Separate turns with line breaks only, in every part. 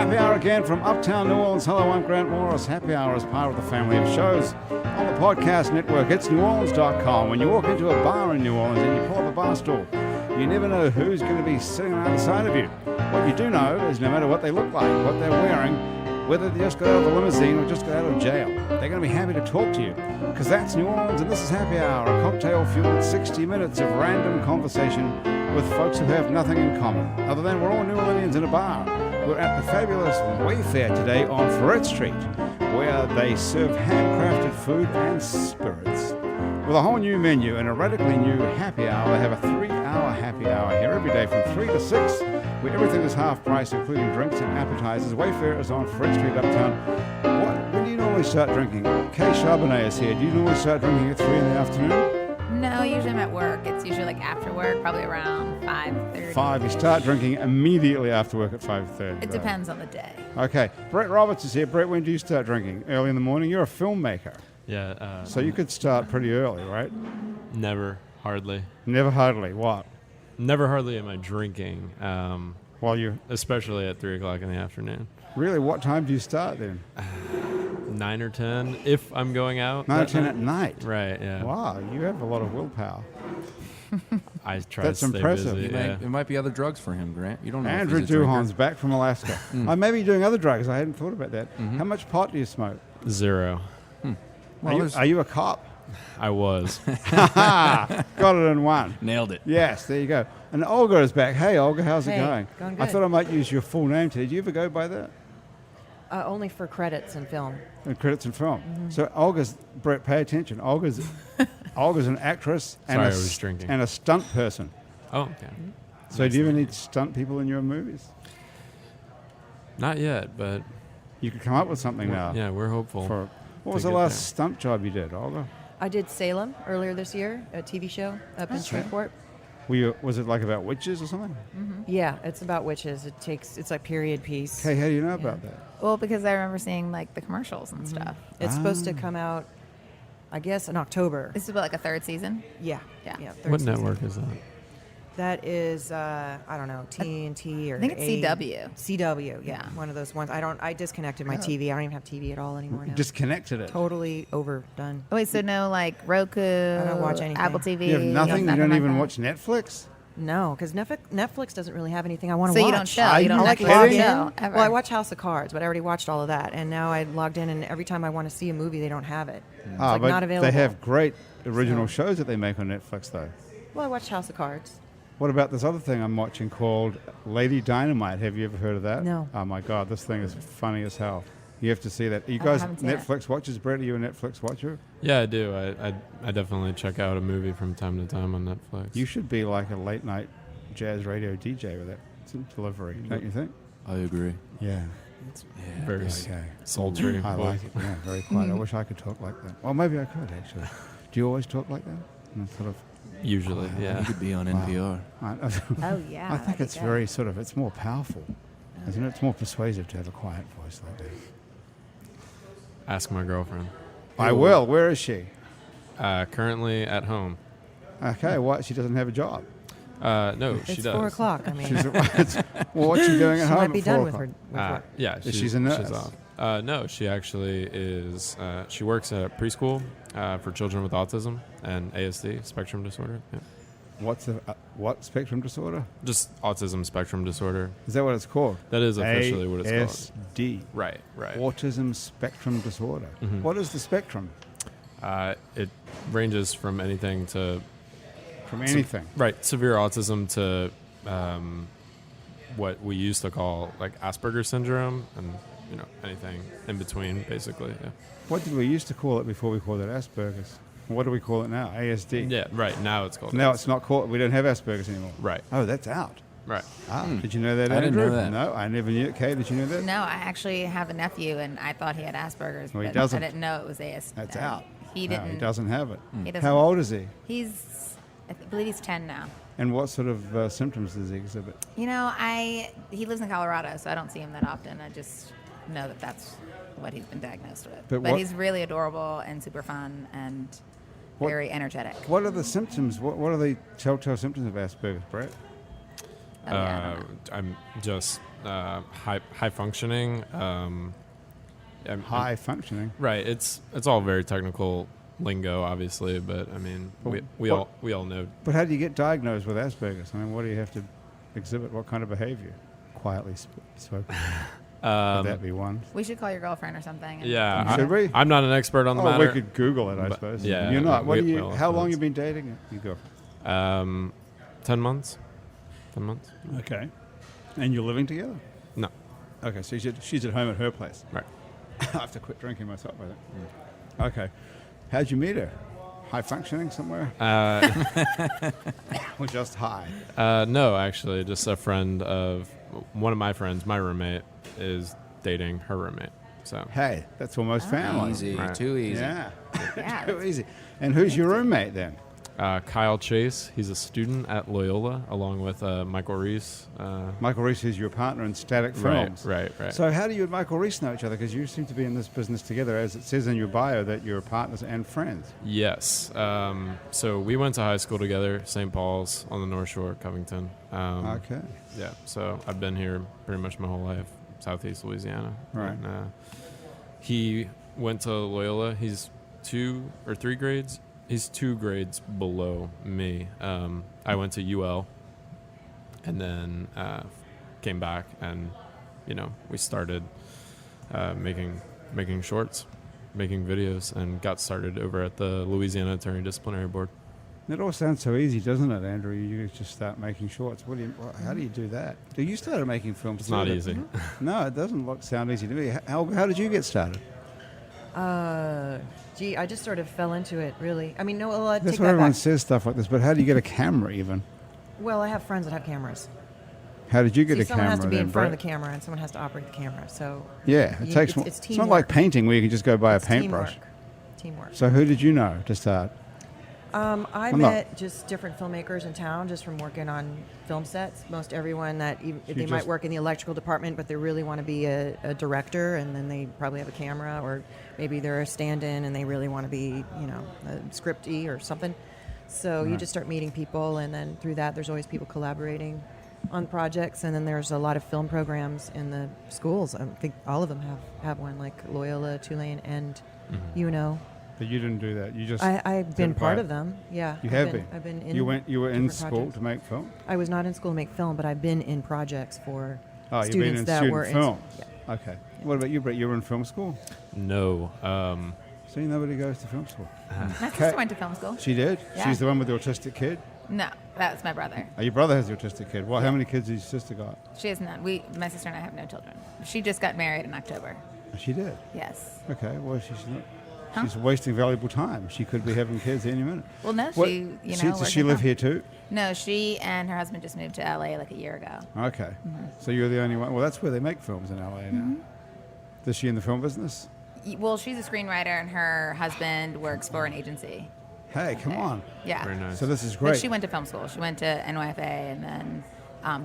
Happy Hour again from Uptown New Orleans. Hello, I'm Grant Morris. Happy Hour is part of the family of shows on the podcast network. It's neworleans.com. When you walk into a bar in New Orleans and you pull up a bar stool, you never know who's going to be sitting on the other side of you. What you do know is no matter what they look like, what they're wearing, whether they just got out of the limousine or just got out of jail, they're going to be happy to talk to you. Because that's New Orleans, and this is Happy Hour, a cocktail-fueled 60 minutes of random conversation with folks who have nothing in common, other than we're all New Orleans in a bar. We're at the fabulous Wayfare today on Ferret Street, where they serve handcrafted food and spirits. With a whole new menu and a radically new happy hour, they have a 3-hour happy hour here every day from 3 to 6, where everything is half price, including drinks and appetizers. Wayfare is on Ferret Street, Uptown. When do you normally start drinking? Kay Charbonnet is here. Do you normally start drinking at 3 in the afternoon?
No, usually I'm at work. It's usually like after work, probably around 5:30.
5. You start drinking immediately after work at 5:30.
It depends on the day.
Okay. Brett Roberts is here. Brett, when do you start drinking? Early in the morning? You're a filmmaker.
Yeah.
So you could start pretty early, right?
Never, hardly.
Never hardly. What?
Never hardly am I drinking,
While you
especially at 3 o'clock in the afternoon.
really, what time do you start then?
9 or 10, if I'm going out.
9 or
that
10
night.
at night.
Right, yeah.
Wow, you have a lot of willpower.
I try
That's
to stay
impressive.
busy.
It
Yeah.
might be other drugs for him, Grant. You don't know.
Andrew
if he's a drinker.
Duhon's back from Alaska. I may be doing other drugs. I hadn't thought about that. How much pot do you smoke?
0.
Well,
Are you a cop?
I was.
Got it in one.
Nailed it.
Yes, there you go. And Olga is back. Hey, Olga, how's it
Hey,
going?
going
I
good.
thought I might use your full name today. Did you ever go by that?
Only for credits and film.
In credits and film. So Olga's, Brett, pay attention. Olga's an actress and,
Sorry, I
a,
was drinking.
and a stunt person.
Oh, okay.
So do you ever need stunt people in your movies?
Not yet, but
You could come up with something now.
yeah, we're hopeful.
What was
to
the
get
last
there.
stunt job you did, Olga?
I did Salem earlier this year, a TV show up in Shreveport.
Was it like about witches or something?
Yeah, it's about witches. It's like period piece.
Hey, how do you know about that?
Well, because I remember seeing like the commercials and stuff.
It's supposed to come out, I guess, in October.
This is about like a third season.
Yeah.
Yeah.
third
What
season.
network is that?
That is, I don't know, TNT or
I think it's CW.
CW,
Yeah.
one of those ones. I disconnected my TV. I don't even have TV at all anymore now.
Disconnected it.
Totally overdone.
Oh, wait, so no like Roku, I
don't watch anything.
Apple TV.
You have nothing? You don't
like
even
that?
watch Netflix?
No, because Netflix doesn't really have anything I want
So
to watch.
you don't show.
Are
You don't
you
actually
kidding?
log
show
in.
ever.
Well, I watch House of Cards, but I already watched all of that, and now I logged in, and every time I want to see a movie, they don't have it. It's like
but
not available.
they have great original
So-
shows that they make on Netflix, though.
Well, I watched House of Cards.
What about this other thing I'm watching called Lady Dynamite? Have you ever heard of that?
No.
Oh, my God, this thing is funny as hell. You have to see that. You
I
guys,
haven't seen it.
Netflix watchers? Brett, are you a Netflix watcher?
Yeah, I do. I definitely check out a movie from time to time on Netflix.
You should be like a late-night jazz radio DJ with that delivery, don't you think?
I agree.
Yeah.
Very
Okay.
sultry.
I like it. Yeah, very quiet. I wish I could talk like that. Well, maybe I could, actually. Do you always talk like that? And sort of,
Usually, yeah.
You could be on NPR.
Oh yeah.
I think it's very sort of, it's more powerful, isn't it? It's more persuasive to have a quiet voice like that.
Ask my girlfriend.
I will. Where is she?
Currently at home.
Okay, what? She doesn't have a job.
No, she
It's
does.
4 o'clock. I mean,
She's well, what's she doing at
she
home
might be
at 4
done with
o'clock?
her. With
Yeah,
She's a nurse?
She's off. No, she actually is. She works at a preschool for children with autism and ASD, spectrum disorder. Yeah.
What's the what spectrum disorder?
Just autism spectrum disorder.
Is that what it's called?
That is officially what it's called.
ASD.
Right.
Autism spectrum disorder.
Mhm.
What is the spectrum?
It ranges from anything to
From anything.
right severe autism to what we used to call like Asperger's syndrome, and anything in between, basically. Yeah.
What did we used to call it before we called it Asperger's? What do we call it now? ASD.
Yeah. Right. Now it's called.
Now
ASD.
it's not called. We don't have Asperger's anymore.
Right.
Oh, that's out.
Right.
Ah, did you know that,
I didn't
Andrew?
know that.
No, I never knew it. Kay, did you know that?
No, I actually have a nephew, and I thought he had Asperger's,
Well, he
but
doesn't.
I didn't know it was AS.
That's out.
He
No,
didn't.
he doesn't have it.
He doesn't.
How old is he?
He's, I believe he's 10 now.
And what sort of symptoms does he exhibit?
He lives in Colorado, so I don't see him that often. I just know that that's what he's been diagnosed with.
But
But
what-
he's really adorable and super fun and
What-
very energetic.
What are the symptoms? What are the telltale symptoms of Asperger's, Brett?
Oh, yeah, I don't know.
I'm just high functioning.
High functioning.
Right. It's all very technical lingo, obviously, but I mean,
But
we all know.
But how do you get diagnosed with Asperger's? I mean, what do you have to exhibit? What kind of behavior? Quietly spoken. Would that be one?
We should call your girlfriend or something. and-
Yeah,
Should we?
I'm not an expert on the
Oh,
matter.
we could Google it, I
But-
suppose.
yeah,
You're not. What
we-
do you?
we'll
How long
influence.
you been dating? You go.
10 months. 10 months.
Okay. And you're living together?
No.
Okay, so she's at home at her place.
Right.
I have to quit drinking myself by then. Okay. How'd you meet her? High functioning somewhere? Or just high?
No, actually, just a friend of one of my friends. My roommate is dating her roommate. So
Hey, that's almost family.
Easy,
Right.
too easy.
Yeah.
Yeah,
Too
that's-
easy. And who's your roommate then?
Kyle Chase, he's a student at Loyola, along with Michael Reese.
Michael Reese is your partner in Static Films.
Right.
So how do you and Michael Reese know each other? Because you seem to be in this business together, as it says in your bio that you're partners and friends.
Yes. So we went to high school together, St. Paul's on the North Shore, Covington.
Okay.
Yeah. So I've been here pretty much my whole life, Southeast Louisiana.
Right.
And, he went to Loyola. He's 2 or 3 grades. He's 2 grades below me. I went to UL, and then came back, and we started making shorts, making videos, and got started over at the Louisiana Attorney Disciplinary Board.
It all sounds so easy, doesn't it, Andrew? You just start making shorts. How do you do that? You started making films.
It's
too,
not
but-
easy.
No, it doesn't sound easy to me. How did you get started?
I just sort of fell into it, really. I mean, no, well,
That's
take
what
that
everyone
back.
says stuff like this, but how do you get a camera even?
Well, I have friends that have cameras.
How did you get
See,
a
someone
camera
has to be
then,
in front
Brett?
of the camera, and someone has to operate the camera. So
Yeah, it takes more.
It's
It's not like
teamwork.
painting where you can just go buy a
It's
paintbrush.
Teamwork.
So who did you know to start?
I
I'm not-
met just different filmmakers in town just from working on film sets. Most everyone that they might
just-
work in the electrical department, but they really want to be a director, and then they probably have a camera, or maybe they're a stand-in and they really want to be, a scripty or something. So you just start meeting people, and then through that, there's always people collaborating on projects, and then there's a lot of film programs in the schools. I think all of them have one, like Loyola, Tulane, and UNO.
But you didn't do that. You just
I've been
did it
part
by-
of them. Yeah,
You have been.
I've been in.
You were in
different
school
projects.
to make film.
I was not in school to make film, but I've been in projects for
Oh, you've
students
been in
that
student
were
films.
Yeah.
Okay. What about you, Brett? You were in film school.
No.
See, nobody goes to film school.
My sister went to film school.
She did.
Yeah.
She's the one with the autistic kid.
No, that was my brother.
Oh, your brother has the autistic kid. Well, how many kids has your sister got?
She has none. My sister and I have no children. She just got married in October.
She did.
Yes.
Okay. Well, she's not.
Huh?
She's wasting valuable time. She could be having kids any minute.
Well, no,
What-
she,
does
works
she
at
live
home.
here too?
No, she and her husband just moved to LA like a year ago.
Okay.
Mm-hmm.
So you're the only one. Well, that's where they make films in LA now. Is she in the film business?
Well, she's a screenwriter, and her husband works for an agency.
Hey, come on.
Yeah.
Very nice.
So this is
But
great.
she went to film school. She went to NYFA and then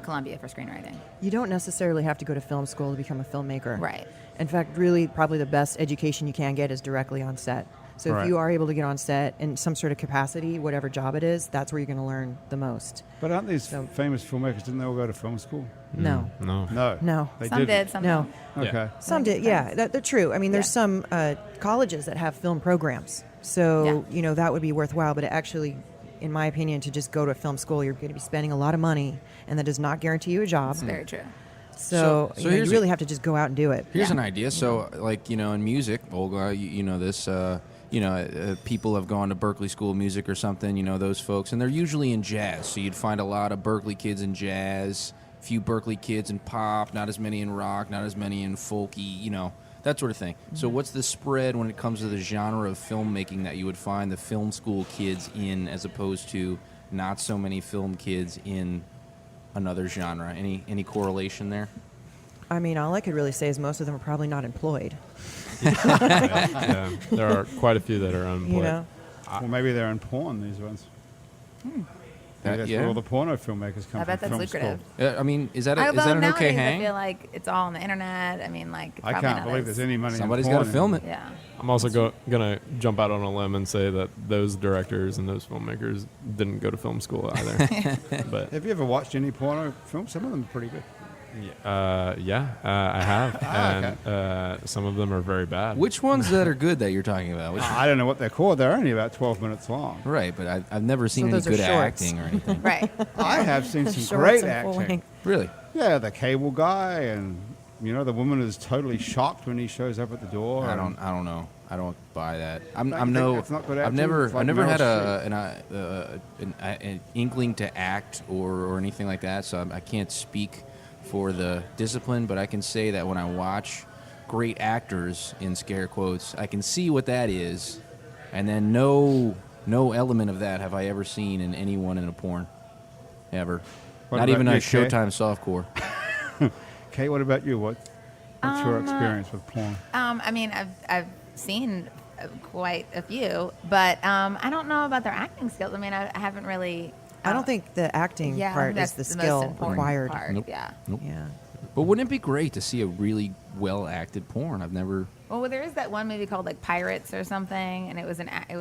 Columbia for screenwriting.
You don't necessarily have to go to film school to become a filmmaker.
Right.
In fact, really, probably the best education you can get is directly on set. So
Right.
if you are able to get on set in some sort of capacity, whatever job it is, that's where you're going to learn the most.
But aren't these
So-
famous filmmakers? Didn't they all go to film school?
No.
No.
No.
No.
They
Some
didn't.
did, some
No.
didn't.
Okay.
Some
I think
did,
it
yeah,
depends.
they're true. I mean, there's
Yeah.
some colleges that have film programs, so that would be worthwhile. But actually, in my opinion, to just go to a film school, you're going to be spending a lot of money, and that does not guarantee you a job.
It's very true.
So,
So
you
here's
really have to just go out and do it.
Here's
Yeah.
an idea. So, like, in music, Olga, you know this, people have gone to Berklee School of Music or something, those folks, and they're usually in jazz. So you'd find a lot of Berklee kids in jazz, a few Berklee kids in pop, not as many in rock, not as many in folky, that sort of thing. So what's the spread when it comes to the genre of filmmaking that you would find the film school kids in as opposed to not so many film kids in another genre? Any correlation there?
I mean, all I could really say is most of them are probably not employed.
Yeah, there are quite a few that are unemployed.
You know,
Well, maybe they're in porn, these ones. Maybe that's
yeah.
where all the porno filmmakers come
I bet
from.
that's
film
lucrative.
School.
I mean, is that
Although
an
nowadays
okay hang?
I feel like it's all on the internet. I mean, like it's
I
probably
can't
not
believe
as-
there's any money
Somebody's
in
got
porn
to film it.
anymore.
Yeah.
I'm also gonna jump out on a limb and say that those directors and those filmmakers didn't go to film school either. But
Have you ever watched any porno films? Some of them are pretty good.
I have, and some of them are very bad.
Which ones that are good that you're talking about? Which
I don't know what they're called. They're only about 12 minutes long.
right, but I've never seen any
those are
good
shorts.
acting or anything.
Right.
I have seen some
Shorts
great
and full
acting.
length.
Really?
Yeah, the cable guy, and the woman is totally shocked when he shows up at the door.
I don't know. I don't buy that.
Don't you think that's not good acting? It's like
I've never
Meryl
had an inkling to act or anything like that. So I can't speak for the discipline, but I can say that when I watch great actors in scare quotes, I can see what that is, and then no element of that have I ever seen in anyone in a porn, ever.
What
Not
about
even
you,
a
Kay?
Showtime softcore.
Kate, what about you? What's your experience with porn?
I mean, I've seen quite a few, but I don't know about their acting skills. I mean, I haven't really.
I don't think the acting
Yeah, I
part
think
is the
that's
skill
most important
required.
part.
Nope.
Yeah.
Yeah.
But wouldn't it be great to see a really well acted porn? I've never.
Well, there is that one movie called like Pirates or something, and it was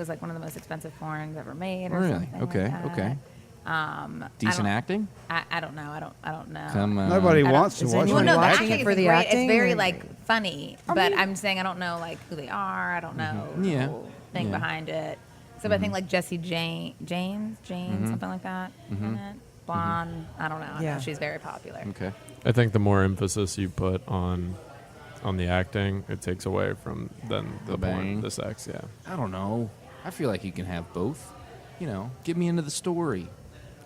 like one of the most expensive porns ever made. Or
Really?
something
Okay.
Like that.
Okay.
I
Decent
don't-
acting.
I don't know. I don't know.
Come on.
Nobody
I don't-
wants to
Is
watch
anyone
Well, no, the
watching
acting
it for
is
the
great.
acting,
It's very
or-
like funny, but I'm saying I don't know like who they are. I don't know
Yeah.
the whole thing
Yeah.
behind it. So I think like Jessie James, something like that. In it. Blonde. I don't know. I
Yeah.
know she's very popular.
Okay.
I think the more emphasis you put on the acting, it takes away from then the
bang.
porn, the sex. Yeah.
I don't know. I feel like you can have both. Get me into the story.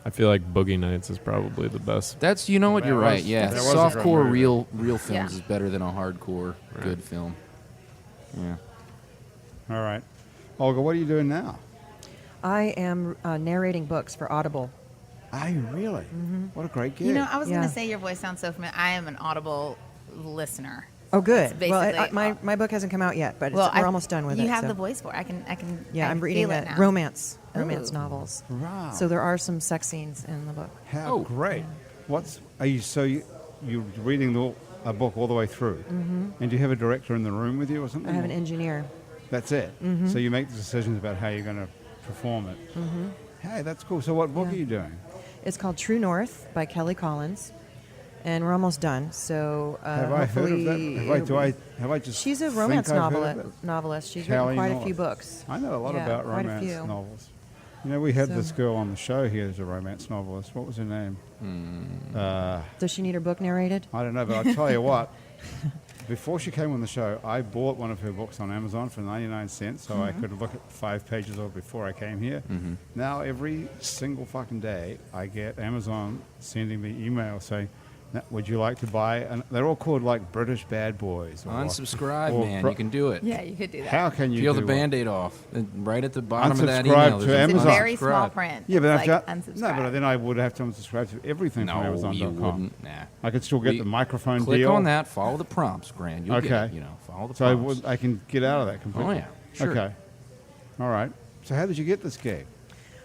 I feel like Boogie Nights is probably the best.
That's you're
That
right.
was-
Yeah,
that was a
softcore
great movie.
real films
Yeah.
is better than a hardcore
Right.
good film. Yeah.
All right. Olga, what are you doing now?
I am narrating books for Audible.
Are you really? What a great gig.
You know, I was
Yeah.
going to say your voice sounds so familiar. I am an Audible listener.
Oh, good.
It's
Well,
basically-
my book hasn't come out yet, but
Well,
we're almost done with it.
You have
so.
the voice for it. I can.
Yeah,
I
I'm reading
feel it now.
romance
Ooh.
novels.
Wow.
So there are some sex scenes in the book.
How great. Are you you're reading a book all the way through? Mm-hmm. And do you have a director in the room with you or something?
I have an engineer.
That's it.
Mm-hmm.
So you make the decisions about how you're going to perform it. Mm-hmm. Hey, that's cool. So what book
Yeah.
are you doing?
It's called True North by Kelly Collins, and we're almost done. So
Have I heard of that? Have I just
She's a
think
romance
I've heard of it?
novelist. She's
Kelly
written quite a
North.
few books.
I know a lot
Yeah,
about
quite a
romance
few.
novels. We had
So-
this girl on the show here who's a romance novelist. What was her name?
Does she need her book narrated?
I don't know, but I'll tell you what. Before she came on the show, I bought one of her books on Amazon for 99 cents so I could look at 5 pages of it before I came here. Now, every single fucking day, I get Amazon sending me emails saying, would you like to buy? And they're all called like British bad boys. Or,
Unsubscribe,
or
man. You can do it.
Yeah, you could do that.
How can you
Peel
do
the
what?
Band-Aid off. Right at the bottom of that
Unsubscribe
email.
to
there's an
It's
Amazon.
very small
unsubscribe.
print.
Yeah, but
It's like
no, but then I would have to unsubscribe to everything from
No,
Amazon.com.
you wouldn't. Nah.
I could still get
We-
the microphone
Click
deal.
on that. Follow the prompts, Grand. You'll get
Okay.
it. Follow the
So
prompts.
I can get out of that completely.
Oh, yeah. Sure.
Okay. All right. So how did you get this gig?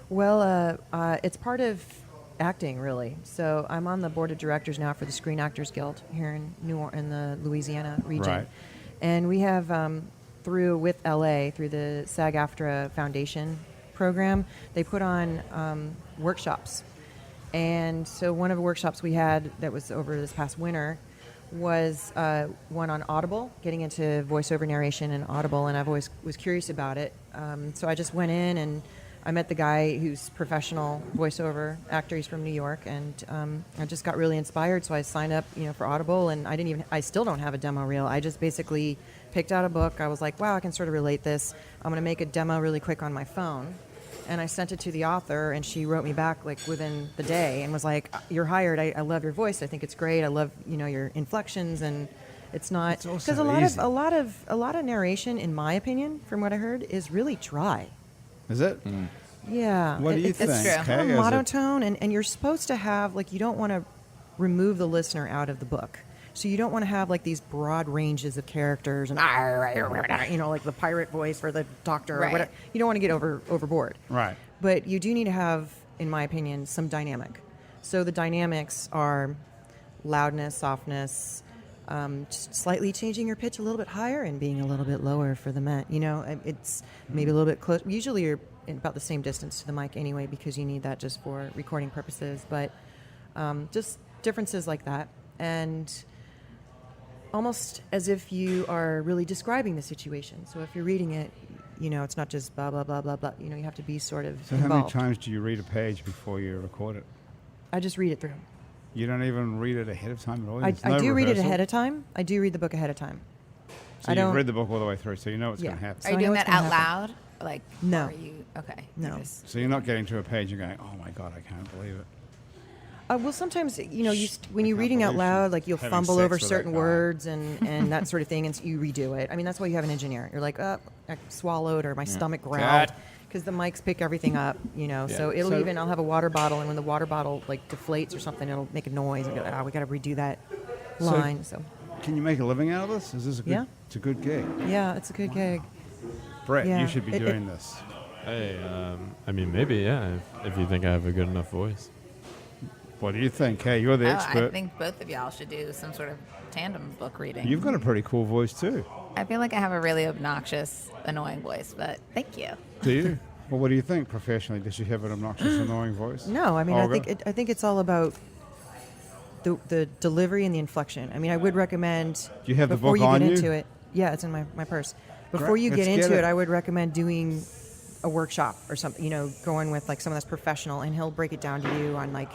Well, it's part of acting, really. So I'm on the board of directors now for the Screen Actors Guild here in in the Louisiana region.
Right.
And we have, with LA, through the SAG-AFTRA Foundation program, they put on workshops. And so one of the workshops we had that was over this past winter was one on Audible, getting into voiceover narration and Audible, and I've always was curious about it. So I just went in and I met the guy who's professional voiceover actor. He's from New York, and I just got really inspired. So I signed up, for Audible, and I still don't have a demo reel. I just basically picked out a book. I was like, wow, I can sort of relate this. I'm going to make a demo really quick on my phone. And I sent it to the author, and she wrote me back like within the day and was like, "You're hired. I love your voice. I think it's great. I love your inflections, and it's not
It's also
because a lot
easy.
of narration, in my opinion, from what I heard, is really dry.
Is it?
Yeah.
What do you
it's
think?
true.
kind
Kay?
of
Is it-
monotone, and you're supposed to have you don't want to remove the listener out of the book. So you don't want to have these broad ranges of characters and like the pirate voice for the doctor or
Right.
whatever. You don't want to get overboard.
Right.
But you do need to have, in my opinion, some dynamic. So the dynamics are loudness, softness, just slightly changing your pitch a little bit higher and being a little bit lower for the men. It's maybe a little bit close. Usually you're about the same distance to the mic anyway because you need that just for recording purposes. But just differences like that. and almost as if you are really describing the situation. So if you're reading it, it's not just blah, blah, blah, blah, blah. You have to be sort of
So how many
involved.
times do you read a page before you record it?
I just read it through.
You don't even read it ahead of time at all?
I
There's no
do read it
rehearsal?
ahead of time. I do read the book ahead of time.
So
I don't
you've read the book all the way through, so you know what's
Yeah.
going to happen.
Are you
I know
doing
what's
that
gonna
out
happen.
loud? Like,
No.
or are you, okay.
No.
So you're not getting to a page and going, oh my God, I can't believe it.
Well, sometimes when you're
can't
reading out
believe
loud,
she's
like you'll
having
fumble
sex
over
with that
certain
guy.
words and that sort of thing, and so you redo it. I mean, that's why you have an engineer. You're like, I swallowed, or my stomach growled,
Cut.
because the mics pick everything up. So it'll
So-
I'll have a water bottle, and when the water bottle like deflates or something, it'll make a noise. And go, we got to redo that line. So
Can you make a living out of this? Is this a good?
Yeah.
It's a good gig.
yeah, it's a good gig.
Brett,
Yeah.
you should be
It-
doing this.
Hey, I mean, maybe, yeah, if you think I have a good enough voice.
What do you think? Hey, you're the
I
expert.
think both of y'all should do some sort of tandem book reading.
You've got a pretty cool voice too.
I feel like I have a really obnoxious, annoying voice, but thank you.
Do you? Well, what do you think professionally? Does she have an obnoxious, annoying voice?
No, I mean,
Olga?
I think it's all about the delivery and the inflection. I mean, I would recommend
Do you have the
before
book
you
on
get
you?
into it. Yeah, it's in my purse. Before
Great,
you
let's
get
get
into
it.
it, I would recommend doing a workshop or something. Going with like someone that's professional, and he'll break it down to you on like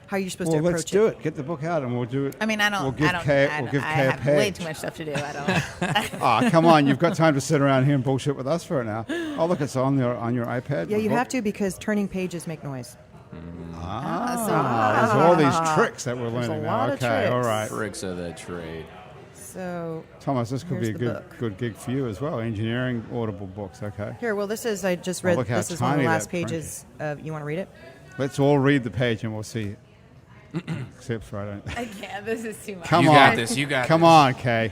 how you're supposed
Well,
to approach
let's do it. Get the book out and we'll do it.
I mean, I don't.
We'll give
I don't.
Kay,
I,
we'll give
I
Kay a
have way
page.
too much stuff to do. I don't.
Ah, come on! You've got time to sit around here and bullshit with us for an hour. Oh, look, it's on your iPad.
Yeah,
the
you
book?
have to, because turning pages make noise.
Ah, there's all these tricks that we're
There's a
learning
lot
now.
of
Okay, all
tricks.
right.
Tricks of the trade.
So
Thomas, this could be a
Here's the
good
book.
good gig for you as well. Engineering Audible books. Okay.
here, well, this is I just
Oh,
read.
look how
This is one of
tiny
the
that
last
print
pages of. You want to read it?
Let's all read the page and we'll see. Except for I don't.
I can't. This is too much.
Come
You
on.
got this. You got
Come
this.
on, Kay.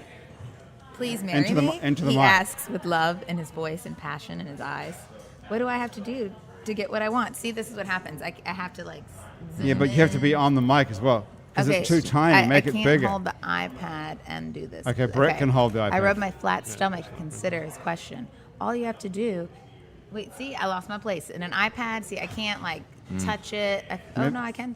Please marry
Into the
me.
mi- into the
he
mic.
asks with love in his voice and passion in his eyes. What do I have to do to get what I want? See, this is what happens. I have to like. Zoom
Yeah, but you have to be
in.
on the mic as well. Because
Okay,
it's too tiny. Make
I
it
can't
bigger.
hold the iPad and do this.
Okay, Brett can hold the
I
iPad.
rub my flat stomach and consider his question. All you have to do. Wait, see, I lost my place. In an iPad, see, I can't like touch it.
Yeah.
No, I can.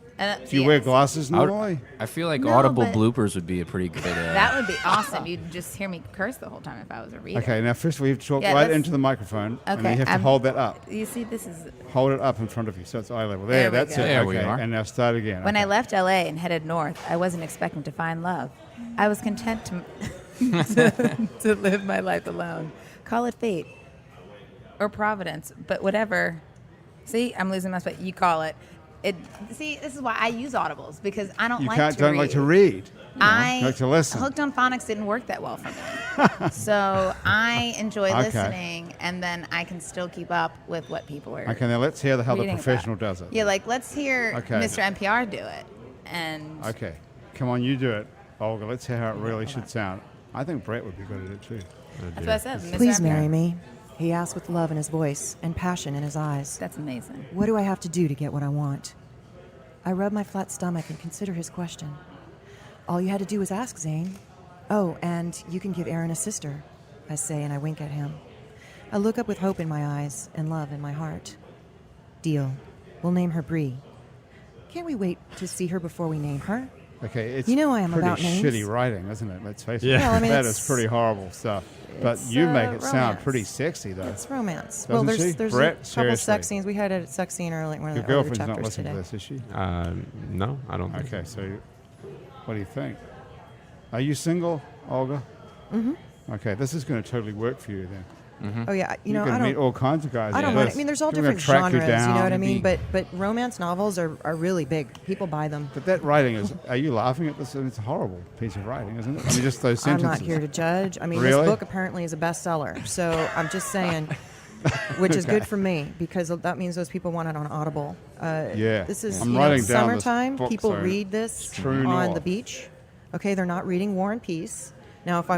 Do you wear glasses normally?
I feel like
No,
Audible
but-
bloopers would be a pretty good.
That would be awesome. You'd just hear me curse the whole time if I was a reader.
Okay, now first of all, you have to talk
Yeah,
right
let's-
into the microphone, and
Okay,
you have to
I'm-
hold that up.
You see, this is
Hold it up in front of you, so it's eye level.
There we
That's
go.
it.
There
okay,
we are.
and now start again.
when
okay.
I left LA and headed north. I wasn't expecting to find love. I was content to live my life alone. Call it fate or providence, but whatever. See, I'm losing my spot. You call it. See, this is why I use Audibles, because I don't
You
like
can't
to
don't
read.
like to read.
I
like to listen.
Hooked on Phonics didn't work that well for me. So I enjoy
Okay.
listening, and then I can still keep up with what people are
Okay, now let's hear how the
reading about.
professional does it.
Yeah, like let's hear
Okay.
Mr. NPR do it. And
Okay, come on, you do it, Olga. Let's hear how it really should sound. I think Brett would be good at it too.
that's what I said. Mr.
Please
NPR.
marry me, he asked with love in his voice and passion in his eyes.
That's amazing.
What do I have to do to get what I want? I rub my flat stomach and consider his question. All you had to do was ask, Zane. Oh, and you can give Aaron a sister, I say, and I wink at him. I look up with hope in my eyes and love in my heart. Deal. We'll name her Bree. Can't we wait to see her before we name her?
Okay, it's
You know I am
pretty
about names.
shitty writing, isn't it? Let's face it.
Yeah.
Well, I mean,
that
it's-
is pretty horrible stuff. But
it's,
you make it sound
romance.
pretty sexy, though.
It's romance.
Doesn't she?
There's
Brett,
a couple
seriously.
sex scenes. We had a sex scene early in one of
Your
the earlier
girlfriend's not
chapters
listening
today.
to this, is she?
No, I don't think
Okay,
so.
so what do you think? Are you single, Olga? Mm-hmm. Okay, this is going to totally work for you then.
Oh yeah, you know
You're
I
going to meet
don't.
all kinds of guys.
I don't
in
mind.
this.
I mean, there's all
They're gonna
different
track you
genres. You know
down.
what I mean?
Maybe-
But romance novels are really big. People buy them.
But that writing is. Are you laughing at this? It's a horrible piece of writing, isn't it? I mean, just those
I'm
sentences.
not here to judge. I mean,
Really?
this book apparently is a bestseller. So I'm just saying, which is good for me because that means those people want it on Audible.
Yeah.
This is
I'm
you
writing
know,
down this
summertime.
book,
People
so
read this
true
on
north.
the beach. Okay, they're not reading War and Peace. Now, if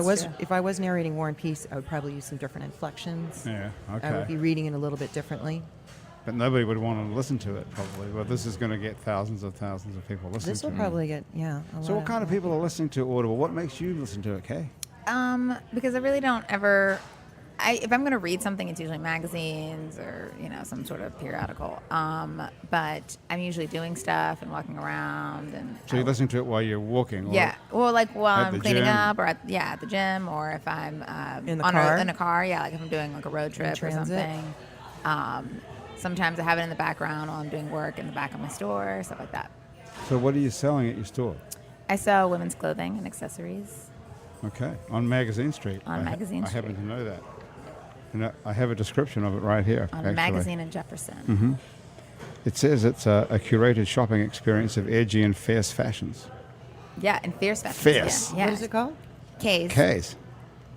I was narrating War and Peace, I would probably use some different inflections.
Yeah.
I would be
Okay.
reading it a little bit differently.
But nobody would want to listen to it probably. Well, this is going to get thousands of people listening
This
to
will
it.
probably get a
So,
lot
what kind of people are listening to Audible? What makes you listen to it, Kay?
Because I really don't ever if I'm going to read something, it's usually magazines or some sort of periodical. But I'm usually doing stuff and walking around, and
So you're listening to it while you're walking? Or
yeah. Well, like while
at
I'm
the
cleaning
gym?
up, or at the gym, or if I'm
In the car?
in a car. Yeah, like if I'm doing like a road trip or
transit?
something. Sometimes I have it in the background while I'm doing work in the back of my store, stuff like that.
So what are you selling at your store?
I sell women's clothing and accessories.
Okay, on Magazine Street.
On Magazine
I happen
Street.
to know that. And I have a description of it right here.
On
actually.
Magazine in Jefferson.
It says it's a curated shopping experience of edgy and fierce fashions.
Yeah, and fierce fashion.
Fierce.
Yeah.
What is it called?
K's.
Case.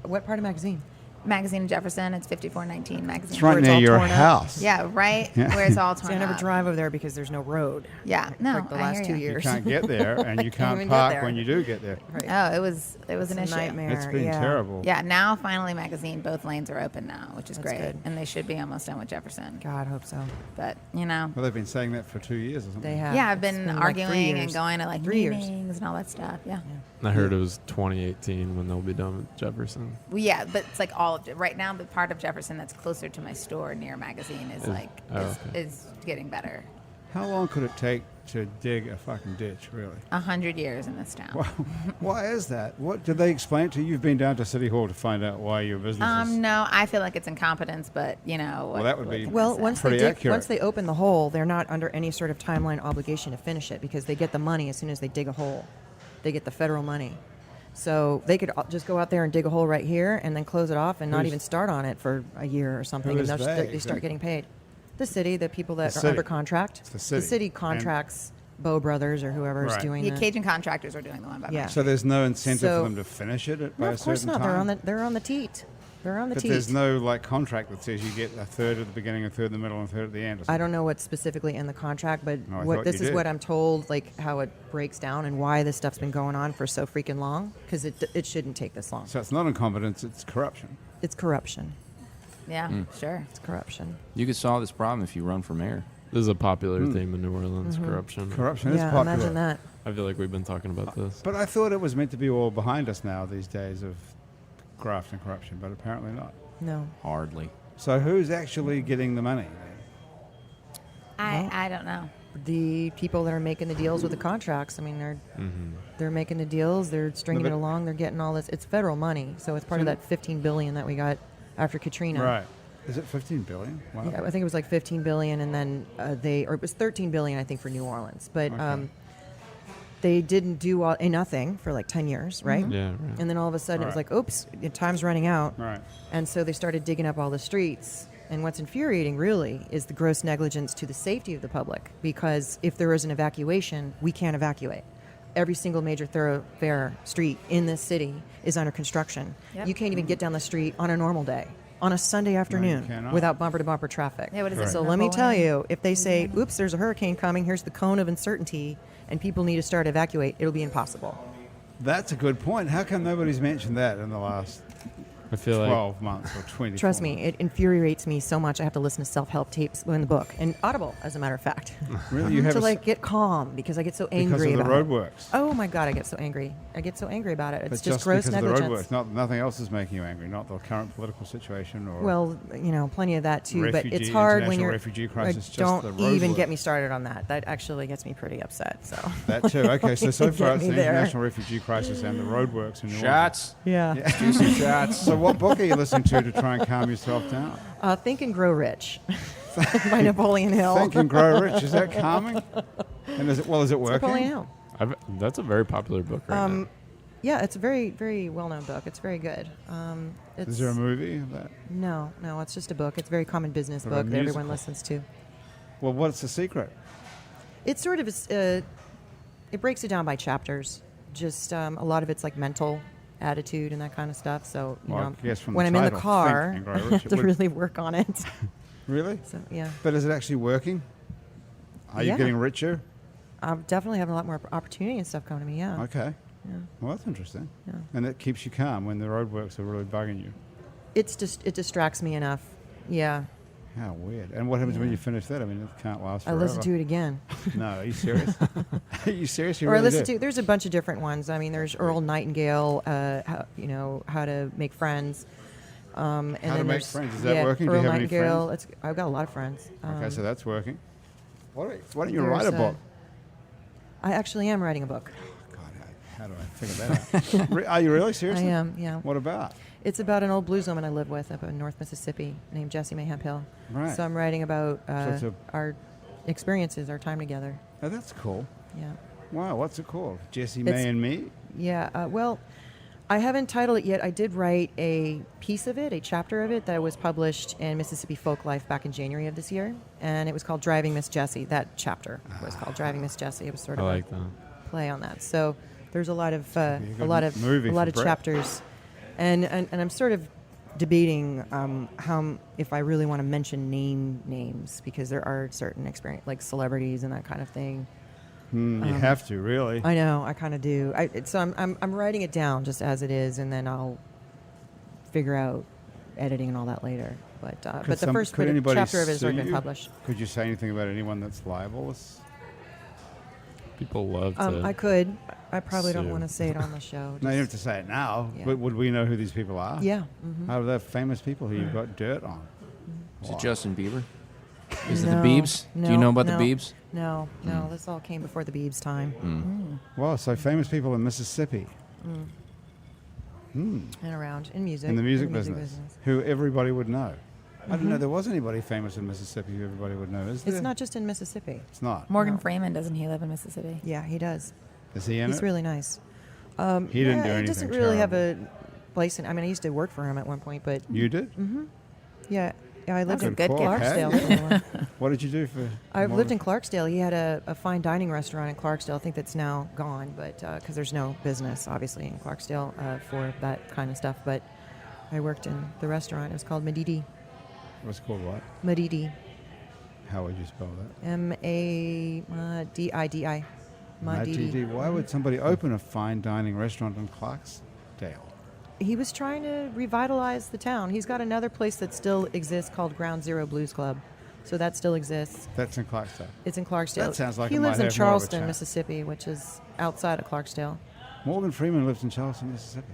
What part of magazine?
Magazine in Jefferson. It's 5419 Magazine.
It's right
Where it's
near
all
your
torn up?
house.
Yeah, right
Yeah.
where it's all
See,
torn
I never
up.
drive over there because there's no road.
Yeah, no,
Like the
I
last
hear
2
ya.
You
years.
can't get there, and you
can't
can't
even get
park
there.
when you do get there.
Right.
Oh, it was an
It's a
issue.
nightmare.
It's been
yeah.
terrible.
Yeah, now finally Magazine, both lanes are open now, which is
That's
great.
good.
And they should be almost done with Jefferson.
God, hope so.
But,
Well, they've been saying that for 2 years or something.
They have.
yeah, I've
It's
been
like 3
arguing and
years.
going to like
3 years.
meetings and all that stuff. Yeah.
I heard it was 2018 when they'll be done with Jefferson.
Well, yeah, but it's like all of it. Right now, the part of Jefferson that's closer to my store near Magazine is is getting better.
How long could it take to dig a fucking ditch, really?
100 years in this town.
Wow. Why is that? What did they explain it to you? You've been down to City Hall to find out why your business is...
No, I feel like it's incompetence, but
Well, that would be-
can I
Well,
say?
Pretty accurate.
once they open the hole, they're not under any sort of timeline obligation to finish it because they get the money as soon as they dig a hole. They get the federal money. So they could just go out there and dig a hole right here and then close it off and not
Who's-
even start on it for a year or something.
Who
And
is
they
they?
start getting paid. The city, the people that
The
are
city.
under contract.
It's the city.
contracts Bow Brothers or whoever's
Right.
doing
The
the...
Cajun contractors are doing the one by
Yeah.
So there's no incentive
So-
for them to finish it by
No,
a
of course
certain
not.
time?
They're on the teat. They're on the
But
teat.
there's no contract that says you get a third at the beginning, a third in the middle, and a third at the end. Or
I
something.
don't know what's specifically in the contract, but
Oh, I
what
thought
this
you
is
did.
what I'm told, like how it breaks down and why this stuff's been going on for so freaking long, because it shouldn't take this long.
So it's not incompetence; it's corruption.
It's corruption.
Yeah, sure.
It's corruption.
You could solve this problem if you run for mayor.
This is a popular theme in New Orleans, corruption.
Corruption is
Yeah,
popular.
imagine that.
I feel like we've been talking about this.
But I thought it was meant to be all behind us now these days of graft and corruption, but apparently not.
No.
Hardly.
So who's actually getting the money?
I don't know.
The people that are making the deals with the contracts, I mean, they're making the deals, they're stringing
No,
it
but-
along, they're getting all this. It's federal money, so it's part of
So-
that $15 billion that we got after Katrina.
Right. Is it 15 billion? Wow.
Yeah, I think it was like 15 billion, and then or it was 13 billion, I think, for New Orleans. But
Okay.
they didn't do nothing for like 10 years, right?
Yeah, right.
And then all of a sudden it was
Right.
like, oops, time's running out.
Right.
And so they started digging up all the streets. And what's infuriating, really, is the gross negligence to the safety of the public. Because if there is an evacuation, we can't evacuate. Every single major thoroughfare street in this city is under construction.
Yep.
You can't even get down the street on a normal day, on a Sunday afternoon,
cannot.
without bumper-to-bumper traffic.
Yeah, what is
Right.
it?
So let me tell
Napoleon?
you, if they say, oops, there's a hurricane coming, here's the cone of uncertainty, and people need to start evacuate, it'll be impossible.
That's a good point. How come nobody's mentioned that in the last
I feel like
12 months or 20?
Trust me, it infuriates me so much. I have to listen to self-help tapes in the book and Audible, as a matter of fact,
Really, you have
to
a,
like get calm because I get so
because
angry
of the
about it.
roadworks.
Oh my God, I get so angry. I get so angry about it. It's
But
just gross
because
negligence.
of the roadworks, nothing else is making you angry. Not the current political situation or
Well, plenty of that too. But it's
Refugee-
hard when
international
you're.
refugee crisis, just
don't
the
even
roadwork.
get me started on that. That actually gets me pretty upset. So.
that too. Okay, so
Get
far it's
me
the
there.
international refugee crisis and the roadworks in New Orleans.
Shots.
Yeah.
Do some shots.
So what book are you listening to try and calm yourself down?
Think and Grow Rich by Napoleon Hill.
Think and Grow Rich. Is that calming? And is it
It's
working?
Napoleon Hill.
that's a very popular book right now.
Yeah, it's a very, very well-known book. It's very good. It's,
Is there a movie of that?
No, it's just a book. It's a very common business
Or a
book that everyone
musical?
listens to.
Well, what's the secret?
It's sort of it breaks it down by chapters. Just a lot of it's like mental attitude and that kind of stuff. So
Well, I guess from
when
the
I'm in the
title,
car,
Think and Grow
I
Rich,
have
it
to
would-
really work on it.
Really?
So yeah,
But is it actually working? Are you
Yeah.
getting richer?
I'm definitely having a lot more opportunity and stuff coming to me. Yeah.
Okay.
Yeah.
Well, that's interesting.
Yeah.
And it keeps you calm when the roadworks are really bugging you.
It's just it distracts me enough. Yeah.
How weird. And what happens when
Yeah.
you finish that? I mean, it can't last
I
forever.
listen to it again.
No, are you serious? Are you serious? You
Or I
really
listen
do?
to. There's a bunch of different ones. I mean, there's Earl Nightingale. How to make friends. And
How to
then
make
there's
friends. Is that working? Do
Earl
you have any
Nightingale. I've got a lot of friends.
Okay, so that's working. Why don't you
there's,
write a book?
I actually am writing a book.
God, how do I figure that out? Are you really serious?
I am, yeah.
What about?
It's about an old blues woman I live with up in North Mississippi named Jessie May Hemphill.
Right.
So I'm writing about
it's
our experiences, our time together.
Oh, that's cool.
Yeah.
Wow, what's it called? Jessie
It's-
May and Me?
Yeah. Well, I haven't titled it yet. I did write a piece of it, a chapter of it, that was published in Mississippi Folk Life back in January of this year, and it was called Driving Miss Jessie. That chapter was called Driving Miss Jessie. It was sort
I
of
like
a
that.
play on that. So there's a lot of
a good movie for Brett.
chapters, and I'm sort of debating how if I really want to mention names, because there are certain experience like celebrities and that kind of thing.
You have to, really.
I know, I kind of do. So I'm writing it down just as it is, and then I'll figure out editing and all that later. But the first
could anybody
chapter of it has
sue
already been
you?
published.
Could you say anything about anyone that's libelous?
People love to.
I could. I probably don't
sue.
want to say it on the show.
No, you don't have to say it now.
Yeah.
But would we know who these people are?
Yeah.
Are they famous people who you've got dirt on?
Is
Wow.
it Justin Bieber? Is it
No,
the Biebs? Do you
no,
know about
no.
the Biebs?
No, this all came before the Biebs time.
Well, so famous people in Mississippi.
And around in music.
In the music business, who everybody would know. I didn't know there was anybody famous in Mississippi who everybody would know. Is there?
It's not just in Mississippi.
It's not.
Morgan
No.
Freeman, doesn't he live in Mississippi?
Yeah, he does.
Is he in
He's
it?
really nice.
He didn't do anything
He doesn't really have
terrible.
a place. I used to work for him at one point, but
You did?
yeah, I lived
That's a
in
good gig.
Clarksdale. for a while.
What did you do for?
I've lived in
Morgan?
Clarksdale. He had a fine dining restaurant in Clarksdale. I think that's now gone, but because there's no business, obviously, in Clarksdale for that kind of stuff. But I worked in the restaurant. It was called Madidi.
What's it called what?
Madidi.
How would you spell that?
Madidi. Madidi.
Why would somebody open a fine dining restaurant in Clarksdale?
He was trying to revitalize the town. He's got another place that still exists called Ground Zero Blues Club. So that still exists.
That's in Clarksdale.
It's in Clarksdale.
That sounds like
he
it
lives
might
in
have more of a
Charleston,
chance.
Mississippi, which is outside of Clarksdale.
Morgan Freeman lives in Charleston, Mississippi.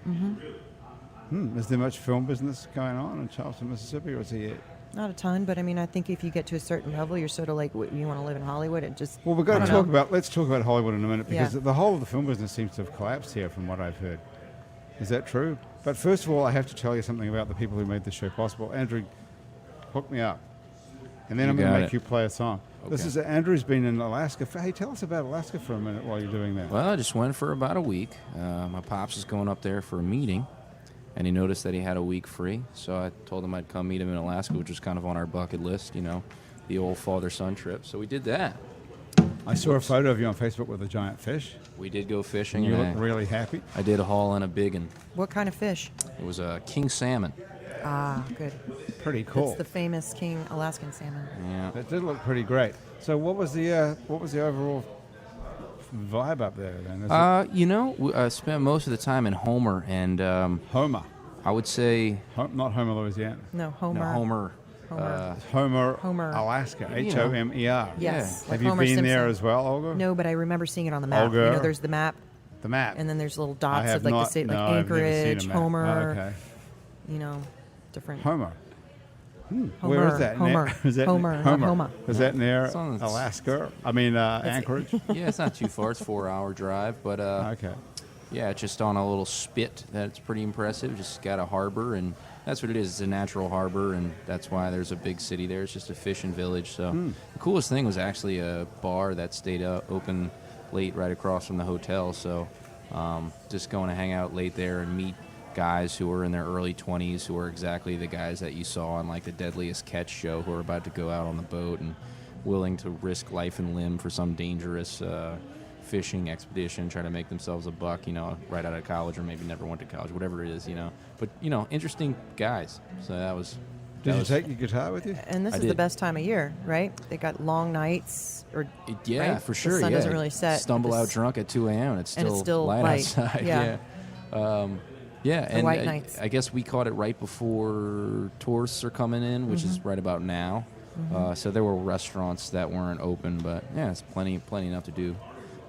Is there much film business going on in Charleston, Mississippi, or is he?
Not a ton, but I mean, I think if you get to a certain level, you're sort of like, you want to live in Hollywood. It just
Well, we've got
I
to
don't
talk
know.
about. Let's talk about Hollywood in a minute because
Yeah.
the whole of the film business seems to have collapsed here, from what I've heard. Is that true? But first of all, I have to tell you something about the people who made this show possible. Andrew, hook me up, and then
You
I'm going to
got
make
it.
you play a song. This
Okay.
is Andrew's been in Alaska. Hey, tell us about Alaska for a minute while you're doing that.
Well, I just went for about a week. My pops was going up there for a meeting, and he noticed that he had a week free. So I told him I'd come meet him in Alaska, which was kind of on our bucket list, the old father-son trip. So we did that.
I saw a photo of you on Facebook with a giant fish,
We did go fishing,
and you
and
look really happy.
I did a haul in a big one.
What kind of fish?
It was a king salmon.
Ah, good.
Pretty cool.
It's the famous king Alaskan salmon.
Yeah.
That did look pretty great. So, what was the overall vibe up there then? Is it
I spent most of the time in Homer, and
Homer?
I would say
Not Homer, Louisiana.
No, Homer.
no, Homer.
Homer.
Homer, Alaska.
You know.
Homer.
Yes.
Have
like
you
Homer
been there
Simpson.
as well, Olga?
No, but I remember seeing it on the map.
Olga.
There's the map,
The map.
and then there's little
I
dots
have
of like
not,
the city, like
no, I've never seen a
Anchorage,
map.
Homer.
Oh, okay.
Different.
Homer.
Homer.
Where is that?
Homer.
Is that
Homer. Not Homer.
Is that near
It's on-
Alaska? I mean, Anchorage?
Yeah, it's not too far. It's a 4-hour drive, but
Okay.
yeah, it's just on a little spit that's pretty impressive. Just got a harbor, and that's what it is. It's a natural harbor, and that's why there's a big city there. It's just a fishing village. So the coolest thing was actually a bar that stayed open late right across from the hotel. So just going to hang out late there and meet guys who were in their early 20s who are exactly the guys that you saw on like the Deadliest Catch show who are about to go out on the boat and willing to risk life and limb for some dangerous fishing expedition, try to make themselves a buck, right out of college or maybe never went to college, whatever it is, But, interesting guys. So that was...
Did you take your guitar with you?
And this
I
is the
did.
best time of year, right? They got long nights, or
Yeah,
right?
for sure.
The sun
yeah.
doesn't really set.
Stumble
but
out
this-
drunk at 2 a.m. and it's
And
still,
it's still
light
light.
outside.
Yeah.
Yeah,
The
and
white nights.
I guess we caught it right before tourists are coming in, which
Mm-hmm.
is right about now. So there were restaurants that weren't open, but yeah, it's plenty enough to do.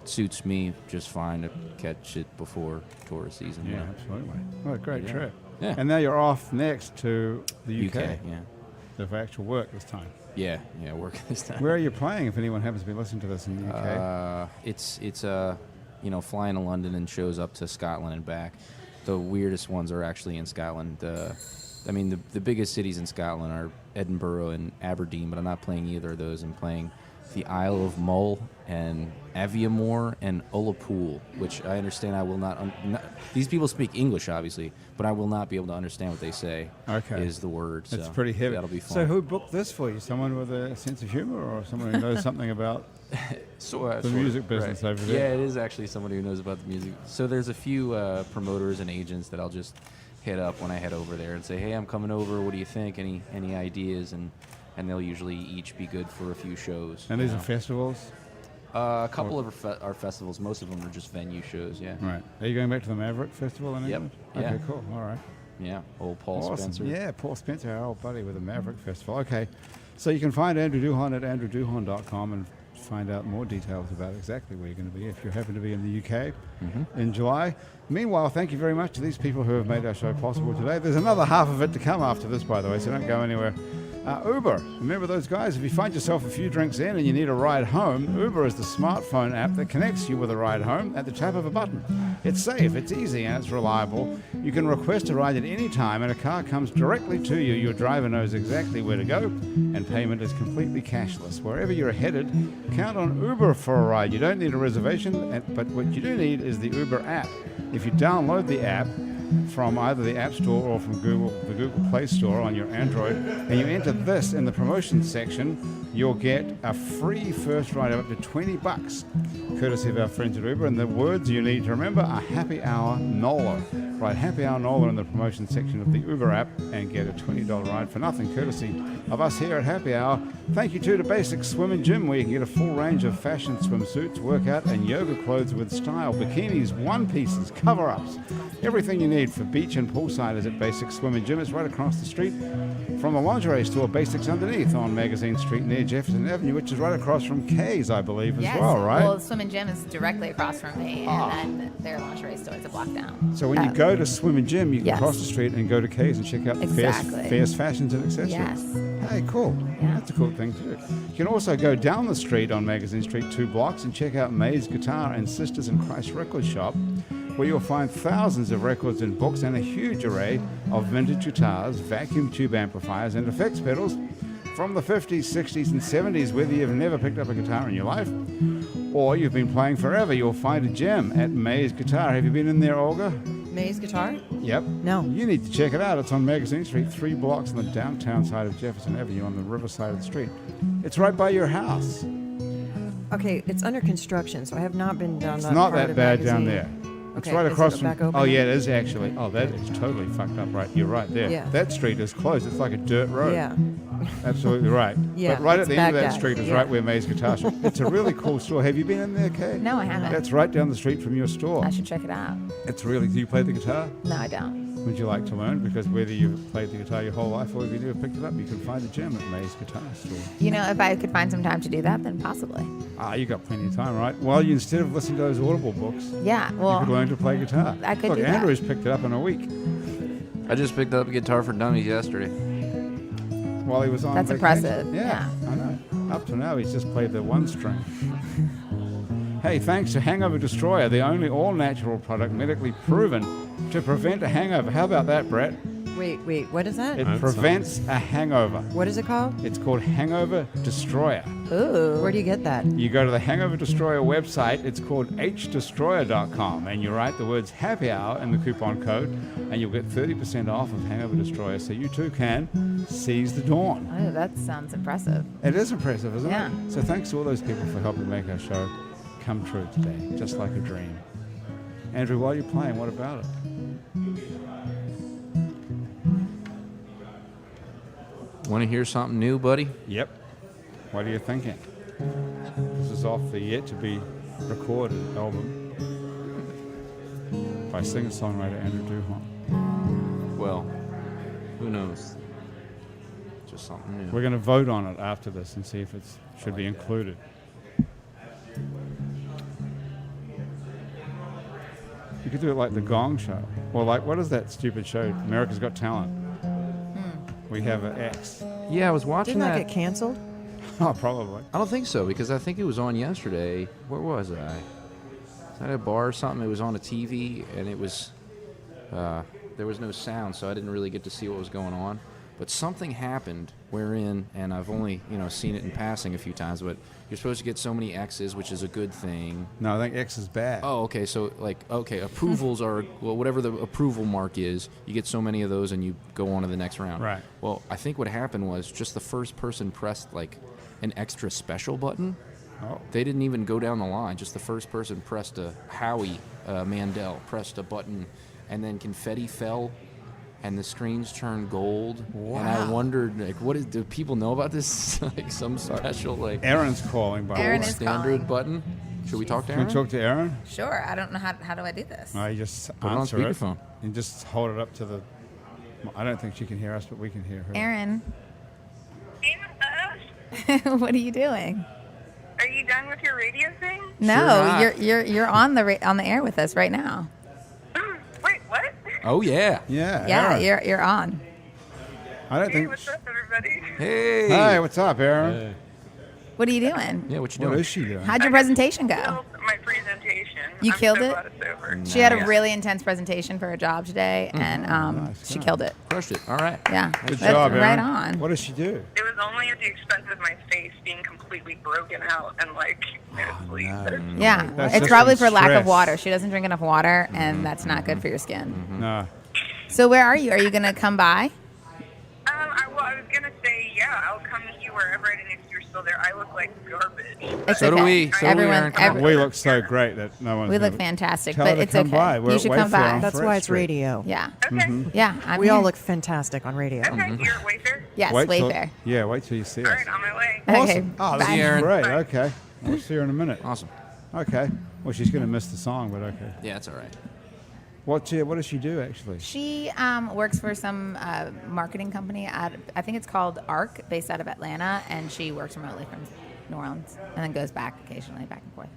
It suits me just fine to catch it before tourist season.
Yeah, absolutely. What a great
Yeah.
trip.
Yeah.
And now you're off next to the UK.
Yeah.
So for actual work this time.
Yeah, work this time.
Where are you playing if anyone happens to be listening to this in the UK?
It's flying to London and shows up to Scotland and back. The weirdest ones are actually in Scotland. The biggest cities in Scotland are Edinburgh and Aberdeen, but I'm not playing either of those. I'm playing the Isle of Mull and Aviemore and Ullapool, which I understand I will not, these people speak English, obviously, but I will not be able to understand what they say.
Okay.
Is the word.
It's
so
pretty heavy.
That'll be fun.
So who booked this for you? Someone with a sense of humor or someone who knows something about the music business over there?
Yeah, it is actually somebody who knows about the music. So there's a few promoters and agents that I'll just hit up when I head over there and say, hey, I'm coming over. What do you think? Any ideas? And they'll usually each be good for a few shows.
And these are festivals?
A couple of our festivals. Most of them are just venue shows, yeah.
Right. Are you going back to the Maverick Festival in England?
Yep.
Okay,
Yeah.
cool. All right.
Yeah, old Paul
Awesome.
Spencer.
Yeah, Paul Spencer, our old buddy with the Maverick Festival. Okay. So you can find Andrew Duhon at andrewduhon.com and find out more details about exactly where you're going to be if you happen to be in the UK in July. Meanwhile, thank you very much to these people who have made our show possible today. There's another half of it to come after this, by the way, so don't go anywhere. Uber, remember those guys? If you find yourself a few drinks in and you need a ride home, Uber is the smartphone app that connects you with a ride home at the tap of a button. It's safe, it's easy, and it's reliable. You can request a ride at any time and a car comes directly to you. Your driver knows exactly where to go and payment is completely cashless. Wherever you're headed, count on Uber for a ride. You don't need a reservation, but what you do need is the Uber app. If you download the app from either the App Store or from the Google Play Store on your Android, and you enter this in the promotions section, you'll get a free first ride of up to $20, courtesy of our friends at Uber. And the words you need to remember are Happy Hour NOLA. Write Happy Hour NOLA in the promotion section of the Uber app and get a $20 ride for nothing, courtesy of us here at Happy Hour. Thank you too to Basic Swim and Gym, where you can get a full range of fashion swimsuits, workout and yoga clothes with style, bikinis, one pieces, cover-ups, everything you need for beach and poolside is at Basic Swim and Gym. It's right across the street from the lingerie store Basics Underneath on Magazine Street near Jefferson Avenue, which is right across from Kay's, I believe, as well, right?
Well, the Swim and Gym is directly across from me, and then their lingerie store is a block down.
So when you go to Swim and Gym, you can
Yes.
cross the street and go to Kay's and check out the
Exactly.
Fierce Fashions and Accessories.
Yes.
Hey, cool.
Yeah.
That's a cool thing to do. You can also go down the street on Magazine Street 2 blocks and check out May's Guitar and Sisters in Christ Record Shop, where you'll find thousands of records and books and a huge array of vintage guitars, vacuum tube amplifiers, and effects pedals from the 50s, 60s, and 70s. Whether you've never picked up a guitar in your life or you've been playing forever, you'll find a gem at May's Guitar. Have you been in there, Olga?
May's Guitar?
Yep.
No.
You need to check it out. It's on Magazine Street, 3 blocks on the downtown side of Jefferson Avenue on the riverside of the street. It's right by your house.
Okay, it's under construction, so I have not been down
It's
that
not
part
that
of
bad
Magazine.
down there. It's
Okay,
right
is
across
it
from.
back open
Oh yeah,
now?
it is actually. Oh, that is totally fucked up. Right, you're right there.
Yeah.
That street is closed. It's like a dirt road.
Yeah.
Absolutely right.
Yeah,
But right at
it's
the end of that
Baghdad,
street is
yeah.
right where May's Guitar Shop. It's a really cool store. Have you been in there, Kay?
No, I haven't.
That's right down the street from your store.
I should check it out.
It's really. Do you play the guitar?
No, I don't.
Would you like to learn? Because whether you've played the guitar your whole life or if you never picked it up, you can find a gem at May's Guitar Store.
You know, if I could find some time to do that, then possibly.
You got plenty of time, right? Well, you instead of listening to those Audible books,
Yeah,
you
well,
could learn to play guitar.
I could
Look,
do that.
Andrew's picked it up in a week
I just picked up a guitar for dummies yesterday.
while he was on
That's
vacation.
impressive,
Yeah, I know. Up to now, he's just played the one string. Hey, thanks to Hangover Destroyer, the only all-natural product medically proven to prevent a hangover. How about that, Brett?
Wait, what is that?
It
That
prevents a hangover.
What is it called?
It's called Hangover Destroyer.
ooh.
Where do you get that?
You go to the Hangover Destroyer website. It's called hdestroyer.com, and you write the words happy hour in the coupon code, and you'll get 30% off of Hangover Destroyer, so you too can seize the dawn.
Oh, that sounds impressive.
It is impressive, isn't
Yeah.
it? So thanks to all those people for helping make our show come true today, just like a dream. Andrew, while you're playing, what about it?
Want to hear something new, buddy?
Yep. What are you thinking? This is off the yet-to-be recorded album by singer-songwriter Andrew Duhon.
Well, who knows? Just something new.
We're going to vote on it after this and see if it should be included. You could do it like the Gong Show, or like what is that stupid show? America's Got Talent. We have an X.
Yeah, I was watching
Didn't that
that.
get canceled?
Oh, probably.
I don't think so, because I think it was on yesterday. Where was I? Was I at a bar or something? It was on a TV, and it was there was no sound, so I didn't really get to see what was going on. But something happened wherein, and I've only seen it in passing a few times, but you're supposed to get so many X's, which is a good thing.
No, I think X is bad.
Oh, okay. So approvals are, well, whatever the approval mark is, you get so many of those and you go on to the next round.
Right.
Well, I think what happened was just the first person pressed like an extra special button.
Oh.
They didn't even go down the line. Just the first person pressed Howie Mandel pressed a button, and then confetti fell, and the screens turned gold.
Wow.
And I wondered, like, do people know about this? Like some special, like,
Aaron's calling, by the
Aaron
way.
is
standard
calling.
button? Should we talk to
Can we
Aaron?
talk to Aaron?
Sure. I don't know how do I do this.
No, you just
Put it on
answer
speakerphone.
and just hold it up to the. I don't think she can hear us, but we can hear her.
Aaron,
Hey, what's up?
what are you doing?
Are you done with your radio thing?
No,
not.
you're on the air with us right now.
Wait, what?
Oh, yeah.
Yeah.
Yeah,
Aaron.
you're on.
I don't
Hey,
think.
what's up, everybody?
Hey.
Hey, what's up, Aaron?
Hey.
What are you doing?
Yeah, what you
What
doing?
is she doing?
How'd your presentation go?
Killed my presentation.
You
I'm
killed
so
it?
glad it's over.
She had a
Nice.
really intense presentation for her job today, and
Nice
she
job.
killed it.
Crushed it. All right.
Yeah,
Good
That's
job, Aaron.
right on.
What does she do?
It was only at the expense of my face being completely broken out and like nosebleeds.
no.
Yeah,
That's
it's
just
probably
from
for lack of
stress.
water. She doesn't drink enough water, and that's not good for your skin.
No.
So where are you? Are you gonna come by?
I was gonna say, yeah, I'll come meet you wherever it is if you're still there. I look like garbage.
It's
So do
okay.
we. So do we,
Everyone,
Aaron. Come on.
We look so great that no one's.
we look
gonna-
fantastic,
Tell
but
her to
it's
come
okay.
by. We're
You
at
should come
Wayfare
by.
on
That's
Front
why it's
Street.
radio.
Yeah,
Okay.
yeah. I'm
We
here.
all look fantastic on radio.
Okay, you're at Wayfare?
Yes,
Wait till-
Wayfare.
Yeah, wait till you see
All
us.
right, on my way.
Okay,
Awesome. Oh, this
bye.
is
Aaron.
great.
Bye.
Okay. We'll see her in a minute.
Awesome.
Okay. Well, she's going to miss the song, but okay.
Yeah, it's all right.
What does she do, actually?
She works for some marketing company. I think it's called ARC, based out of Atlanta, and she works remotely from New Orleans, and then goes back occasionally, back and forth.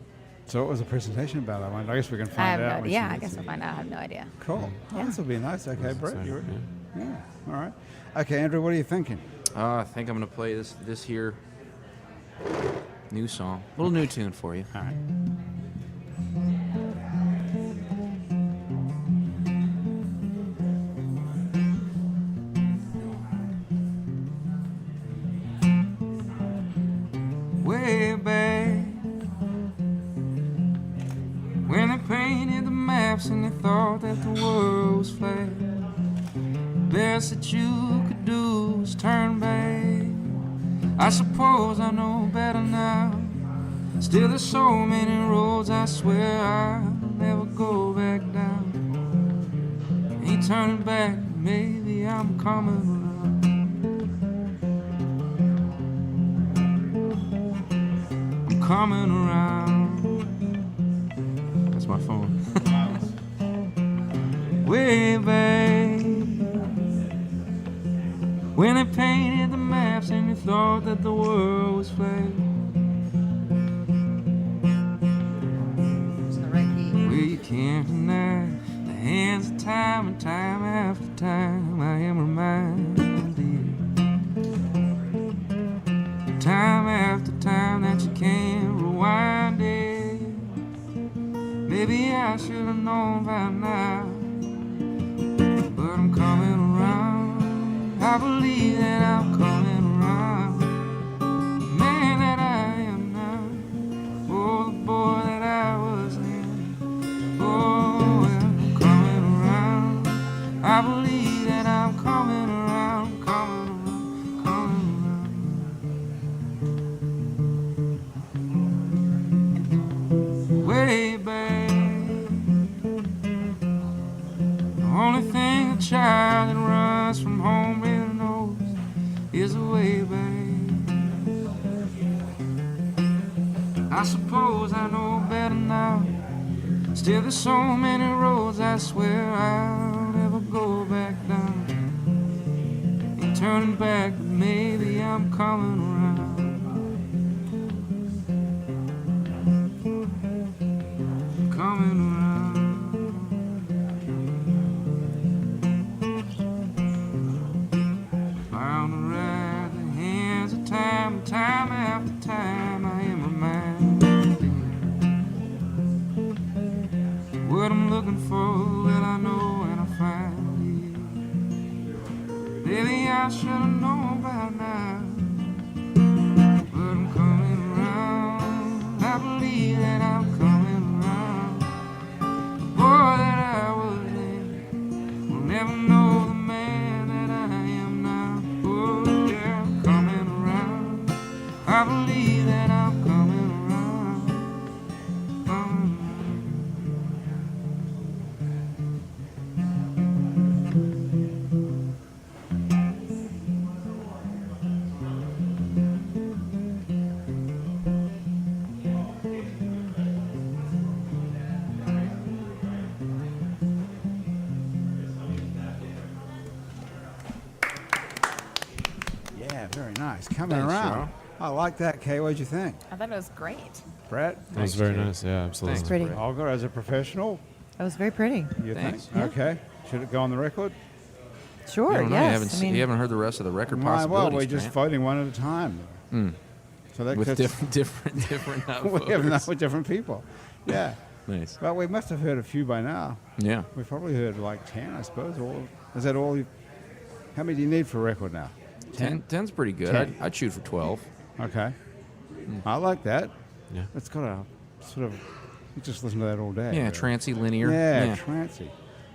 So what was the presentation about? I guess we can find out. when she
I
gets
guess
here.
we'll find out. I have no idea.
Cool.
Yeah.
This will be nice. Okay, Brett.
exciting,
You're, yeah. All right. Okay, Andrew, what are you thinking?
I think I'm going to play this here new song. Little new tune for you.
All right.
Way back when they painted the maps and they thought that the world was flat, best that you could do was turn back. I suppose I know better now. Still there's so many roads I swear I'll never go back down. Ain't turning back, maybe I'm coming around. Coming around. That's my phone. Way back when they painted the maps and they thought that the world was flat. Well, you can't deny the hands of time, and time after time I am reminded. Time after time that you can't rewind it. Maybe I should have known by now, but I'm coming around. I believe that I'm coming around. The man that I am now, oh, the boy that I was then. Oh, well, I'm coming around. I believe that I'm coming around, coming around, coming around. Way back, the only thing a child that runs from home really knows is a way back. I suppose I know better now. Still there's so many roads I swear I'll never go back down. Ain't turning back, but maybe I'm coming around. Coming around. Maybe I should have known by now, but I'm coming around. I believe that I'm coming around. The boy that I was then will never know the man that I am now. Oh yeah, I'm coming around. I believe that I'm coming around. Coming
Yeah, very nice. Coming
Thanks,
around.
Cheryl.
I like that, Kay. What'd you think?
I thought it was great.
Brett?
That was very nice. Yeah, absolutely.
It's pretty.
Olga, as a professional,
That was very pretty.
you
Thanks.
think? Okay. Should it go on the record?
Sure.
You don't know,
Yes.
you haven't heard the rest of the record
Well,
possibilities.
we're just
Grant.
voting one at a time. So that
With
that's-
different
we have enough with different people. Yeah.
Nice.
Well, we must have heard a few by now.
Yeah.
We've probably heard like 10, I suppose. Is that all? How many do you need for a record now?
10's pretty good.
10.
I'd shoot for 12.
Okay. I like that.
Yeah.
It's got a sort of, you just listen to that all day.
Yeah,
really.
trancy, linear.
Yeah, trancy.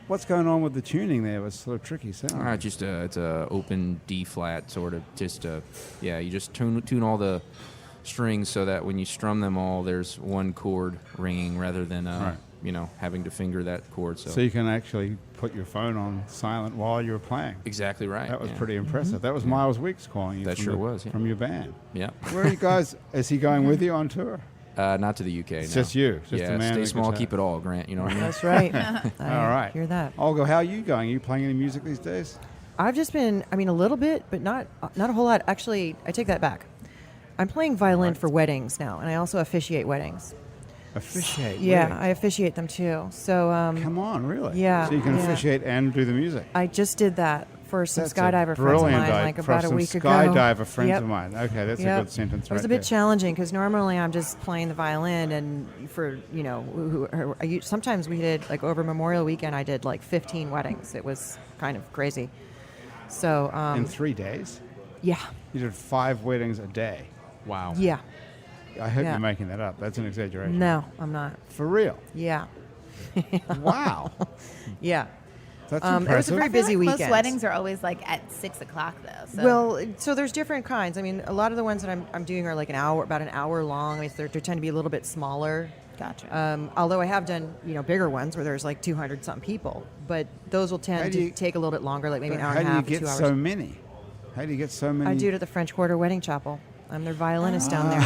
What's going on with the tuning there? It's sort of tricky sound.
It's a open D flat sort of. Yeah. You just tune all the strings so that when you strum them all, there's one chord ringing rather than
Right.
having to finger that chord.
So you can actually put your phone on silent while you're playing.
Exactly right.
That was
yeah.
pretty impressive. That was Miles Weeks calling you.
That
from
sure
the-
was, yeah.
From your band.
Yeah.
Where are you guys? Is he going with you on tour?
Not to the UK.
It's
no.
just you. Just
yeah.
the man
Stay
and the
small,
guitar.
keep it all, Grant. You know what I mean?
That's right.
All right.
Hear that?
Olga, how are you going? Are you playing any music these days?
I've just been, a little bit, but not a whole lot. Actually, I take that back. I'm playing violin for weddings now, and I also officiate weddings.
Officiate.
Yeah,
really?
I officiate them too. So
Come on, really?
Yeah,
So you can
yeah.
officiate and do the music.
I just did that for some
That's
skydiver
a
friends of
brilliant
mine,
idea.
like
For
about a
some
week ago.
skydiver friends
Yep.
of mine. Okay, that's a
Yep.
good sentence
It was
right
a bit
there.
challenging because normally I'm just playing the violin, and for sometimes we did like over Memorial Weekend I did like 15 weddings. It was kind of crazy. So
In 3 days?
yeah,
You did 5 weddings a day.
Wow.
yeah.
I hope
Yeah.
you're making that up. That's an exaggeration.
No, I'm not.
For real?
Yeah,
Wow.
yeah.
That's
It was a
impressive.
very
I feel
busy
like
weekend.
most weddings are always like at 6 o'clock though. So.
Well, so there's different kinds. I mean, a lot of the ones that I'm doing are like about an hour long. I mean, they tend to be a little bit smaller.
Gotcha.
Although I have done bigger ones where there's like 200 something people, but those will
How
tend
do
to
you-
take a little bit longer, like maybe an hour
How
and a
do you
half,
get
2 hours.
so many? How do you get so many?
I do it at the French Quarter Wedding Chapel. I'm their violinist down there,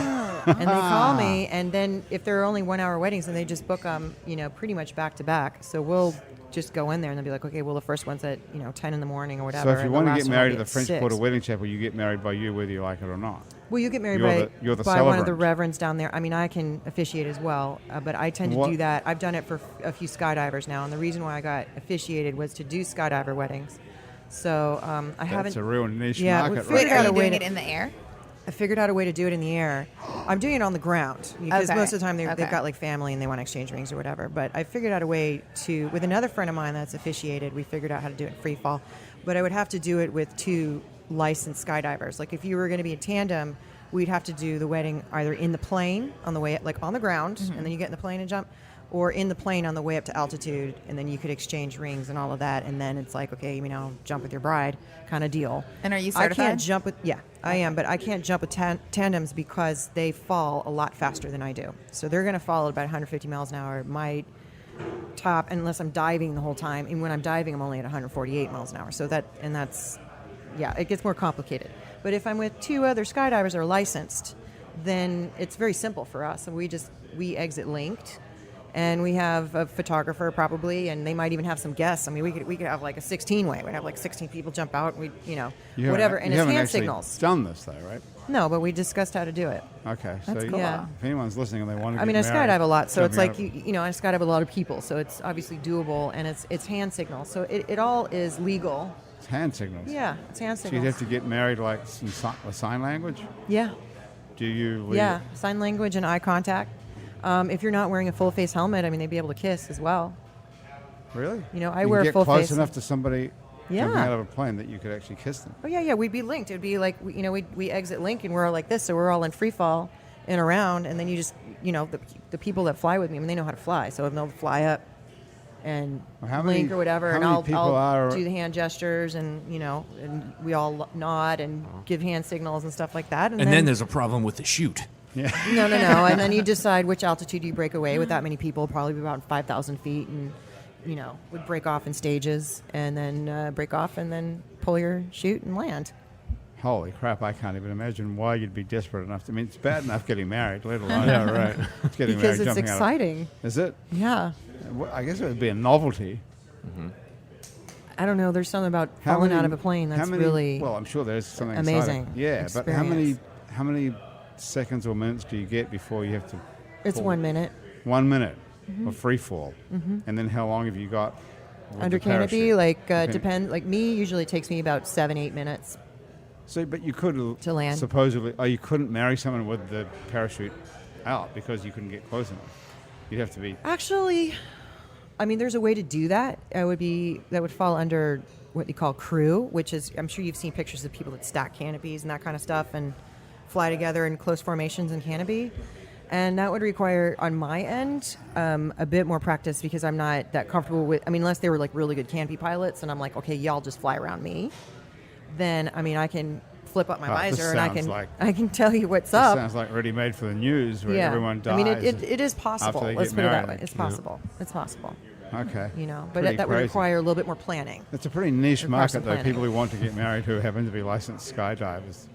and they call me. And then if there are only 1 hour weddings, then they just book them, pretty much back to back. So we'll just go in there and they'll be like, okay, well the first one's at 10 in the morning or whatever.
So if you
and the
want to
last
get
one will
married
be
at the
at
French
6.
Quarter Wedding Chapel, you get married by you whether you like it or not.
Well, you get married
You're the
by one of the
celebrant.
reverends down there. I mean, I can officiate as well, but I tend to
What-
do that. I've done it for a few skydivers now, and the reason why I got officiated was to do skydiver weddings. So I haven't.
That's a real niche
Yeah, we
market,
figured
right?
Wait,
out
are
a
you
way
doing
to-
it in the air?
I figured out a way to do it in the air. I'm doing it on the ground because
Okay.
most of the time they've
Okay.
got like family and they want to exchange rings or whatever. But I figured out a way to, with another friend of mine that's officiated, we figured out how to do it in free fall. But I would have to do it with 2 licensed skydivers. Like if you were going to be in tandem, we'd have to do the wedding either in the plane on the way, like on the ground, and then you get in the plane and jump, or in the plane on the way up to altitude, and then you could exchange rings and all of that. And then it's like, okay, jump with your bride kind of deal.
And are you
I
certified?
can't jump with, yeah, I am, but I can't jump with tandems because they fall a lot faster than I do. So they're going to fall at about 150 miles an hour. My top, unless I'm diving the whole time, and when I'm diving, I'm only at 148 miles an hour. So that's, yeah, it gets more complicated. But if I'm with 2 other skydivers that are licensed, then it's very simple for us. And we exit linked. And we have a photographer probably, and they might even have some guests. I mean, we could have like a 16-way. We'd have like 16 people jump out, and whatever. And
you
it's
haven't
hand
actually
signals.
done this though, right?
No, but we discussed how to do it.
Okay,
That's
so
cool.
Yeah.
if anyone's listening and they want to,
I mean, I
get married,
skydive a lot, so it's
jumping
like
out of-
I skydive a lot of people, so it's obviously doable, and it's hand signals, so it all is legal.
it's hand signals.
Yeah, it's hand
So you'd
signals.
have to get married like with sign language.
Yeah,
Do you?
yeah, sign language and eye contact. If you're not wearing a full face helmet, I mean, they'd be able to kiss as well.
Really?
I
You
wear
can
a
get
full
close
face.
enough to somebody
Yeah.
jumping out of a plane that you could actually kiss them.
Oh yeah, we'd be linked. It'd be like we exit link and we're all like this, so we're all in free fall and around, and then you just the people that fly with me, I mean, they know how to fly, so they'll fly up and
How many-
link or whatever,
how
and
many
I'll
people are-
do the hand gestures and and we all nod and give hand signals and stuff like that,
And then there's a problem with the chute.
Yeah.
no, and then you decide which altitude you break away with that many people, probably about 5,000 feet, and would break off in stages, and then break off, and then pull your chute and land.
Holy crap, I can't even imagine why you'd be desperate enough to. I mean, it's bad enough getting married, let alone
Yeah, right.
it's getting
Because
married,
it's
jumping
exciting.
out of. Is it?
Yeah.
Well, I guess it would be a novelty.
I don't know. There's something about
How
falling
many-
out of a plane
how
that's
many-
really
Well, I'm sure there's something
amazing
exciting. Yeah, but how
experience.
many seconds or minutes do you get before you have to?
It's
pull?
1 minute.
1 minute of free fall, and then how long have you got with
Under
the
canopy,
parachute?
depend. Like me, usually it takes me about 7-8 minutes.
So, but you could
To land.
supposedly. Oh, you couldn't marry someone with the parachute out because you couldn't get close enough. You'd have to be.
Actually, I mean, there's a way to do that. That would fall under what you call crew, which is, I'm sure you've seen pictures of people that stack canopies and that kind of stuff and fly together in close formations in canopy. And that would require, on my end, a bit more practice because I'm not that comfortable with, I mean, unless they were like really good canopy pilots and I'm like, okay, y'all just fly around me. Then, I mean, I can flip up my
This
visor and
sounds like-
I can tell you what's
This
up.
sounds like ready made for the news where everyone dies.
I mean, it is possible.
after they
Let's
get
put it that
married.
way. It's
Yeah.
possible. It's possible.
Okay.
But
Pretty
that would
crazy.
require a little bit more planning.
It's a pretty niche
Requires
market,
some
though.
planning.
People who want to get married who happen to be licensed skydivers.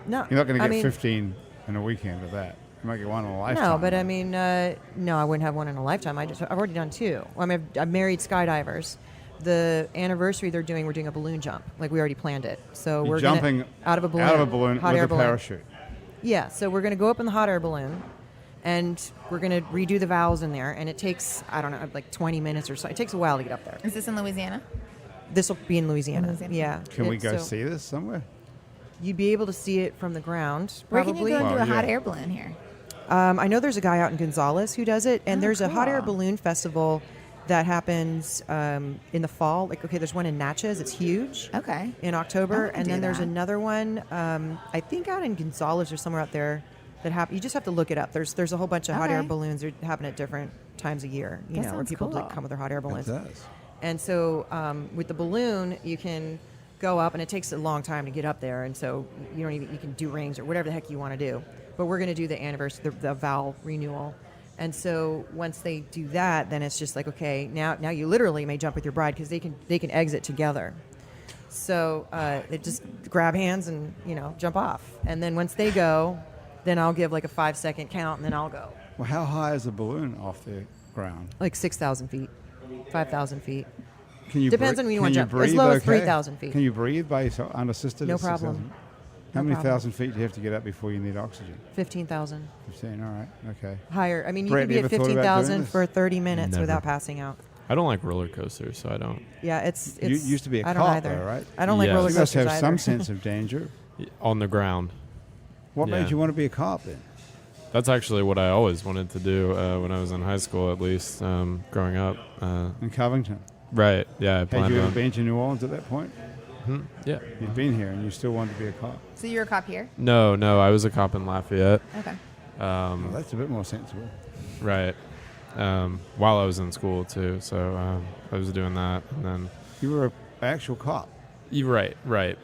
No,
You're not going to
I
get
mean,
15 in a weekend of that. You might get one in a lifetime.
No, but I mean, no, I wouldn't have one in a lifetime. I've already done 2. Well, I mean, I've married skydivers. The anniversary we're doing a balloon jump. Like we already planned it. So
You're
we're
jumping
out of a balloon.
out of a balloon
hot
with
air
a
balloon.
parachute.
Yeah, so we're going to go up in the hot air balloon, and we're going to redo the valves in there, and it takes, I don't know, like 20 minutes or so. It takes a while to get up there.
Is this in Louisiana?
This will be in Louisiana.
Louisiana.
Yeah.
Can we
It's
go
so-
see this somewhere?
You'd be able to see it from the ground,
Where
probably.
can you go and do
Well,
a hot
yeah.
air balloon here?
I know there's a guy out in Gonzales who does it, and
Oh,
there's a hot air
cool.
balloon festival that happens in the fall. Like, okay, there's one in Natchez. It's huge.
Okay.
In
I
October,
wanna
and
do
then there's
that.
another one. I think out in Gonzales or somewhere out there that happen. You just have to look it up. There's a whole bunch of hot air
Okay.
balloons that happen at different times a year. You
That
know, where
sounds
people
cool.
come with their hot air balloons.
does.
And so with the balloon, you can go up, and it takes a long time to get up there. And so you can do rings or whatever the heck you want to do. But we're going to do the anniversary, the vow renewal. And so once they do that, then it's just like, okay, now you literally may jump with your bride because they can exit together. So they just grab hands and jump off. And then once they go, then I'll give like a 5-second count, and then I'll go.
Well, how high is a balloon off the ground?
Like 6,000 feet, 5,000 feet.
Can you
Depends
bre-
on when you
can
wanna
you
jump. As
breathe
low as
okay?
3,000 feet.
Can you breathe by yourself unassisted?
No
at 6,000?
problem.
How
No
many
problem.
thousand feet do you have to get up before you need oxygen?
15,000.
15. All right. Okay.
Higher. I mean, you
Brett,
can be
you
at
ever thought about doing
15,000
this?
for 30 minutes
Never.
without passing out.
I don't like roller coasters, so I don't.
Yeah, it's
You used to be a
I don't
cop,
either.
though, right?
I don't like
Yeah.
roller
You must
coasters
have
either.
some sense of danger.
On the ground.
What
Yeah.
made you want to be a cop then?
That's actually what I always wanted to do when I was in high school, at least growing up.
In Covington.
Right. Yeah. I
Had
planned
you ever
on.
been to New Orleans at that point?
Yeah.
You'd been here and you still wanted to be a cop.
So you're a cop here?
No. I was a cop in Lafayette.
Okay.
Well, that's a bit more sensible.
Right. While I was in school too, so I was doing that, and then.
You were an actual cop
Right.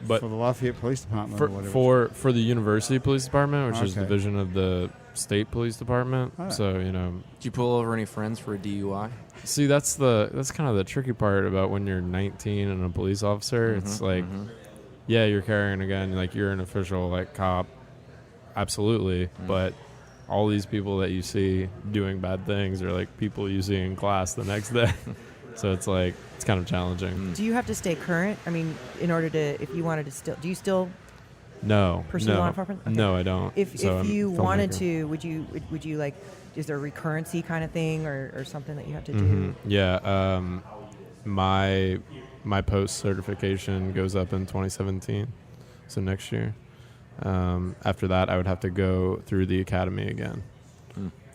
But
for the Lafayette Police Department or whatever.
for the University Police Department, which is
Okay.
division of the State Police Department.
All right.
So
Did you pull over any friends for a DUI?
see, that's kind of the tricky part about when you're 19 and a police officer. It's like, yeah, you're carrying a gun, like you're an official like cop, absolutely. But all these people that you see doing bad things are like people you see in class the next day. So it's like it's kind of challenging.
Do you have to stay current? I mean, in order to, if you wanted to still, do you still,
No,
Pursue
no,
law enforcement? Okay.
no, I don't.
if
So I'm
you
a
wanted
filmmaker.
to, would you like, is there a recurrency kind of thing or something that you have to do?
Mhm. Yeah, my post certification goes up in 2017, so next year. After that, I would have to go through the academy again.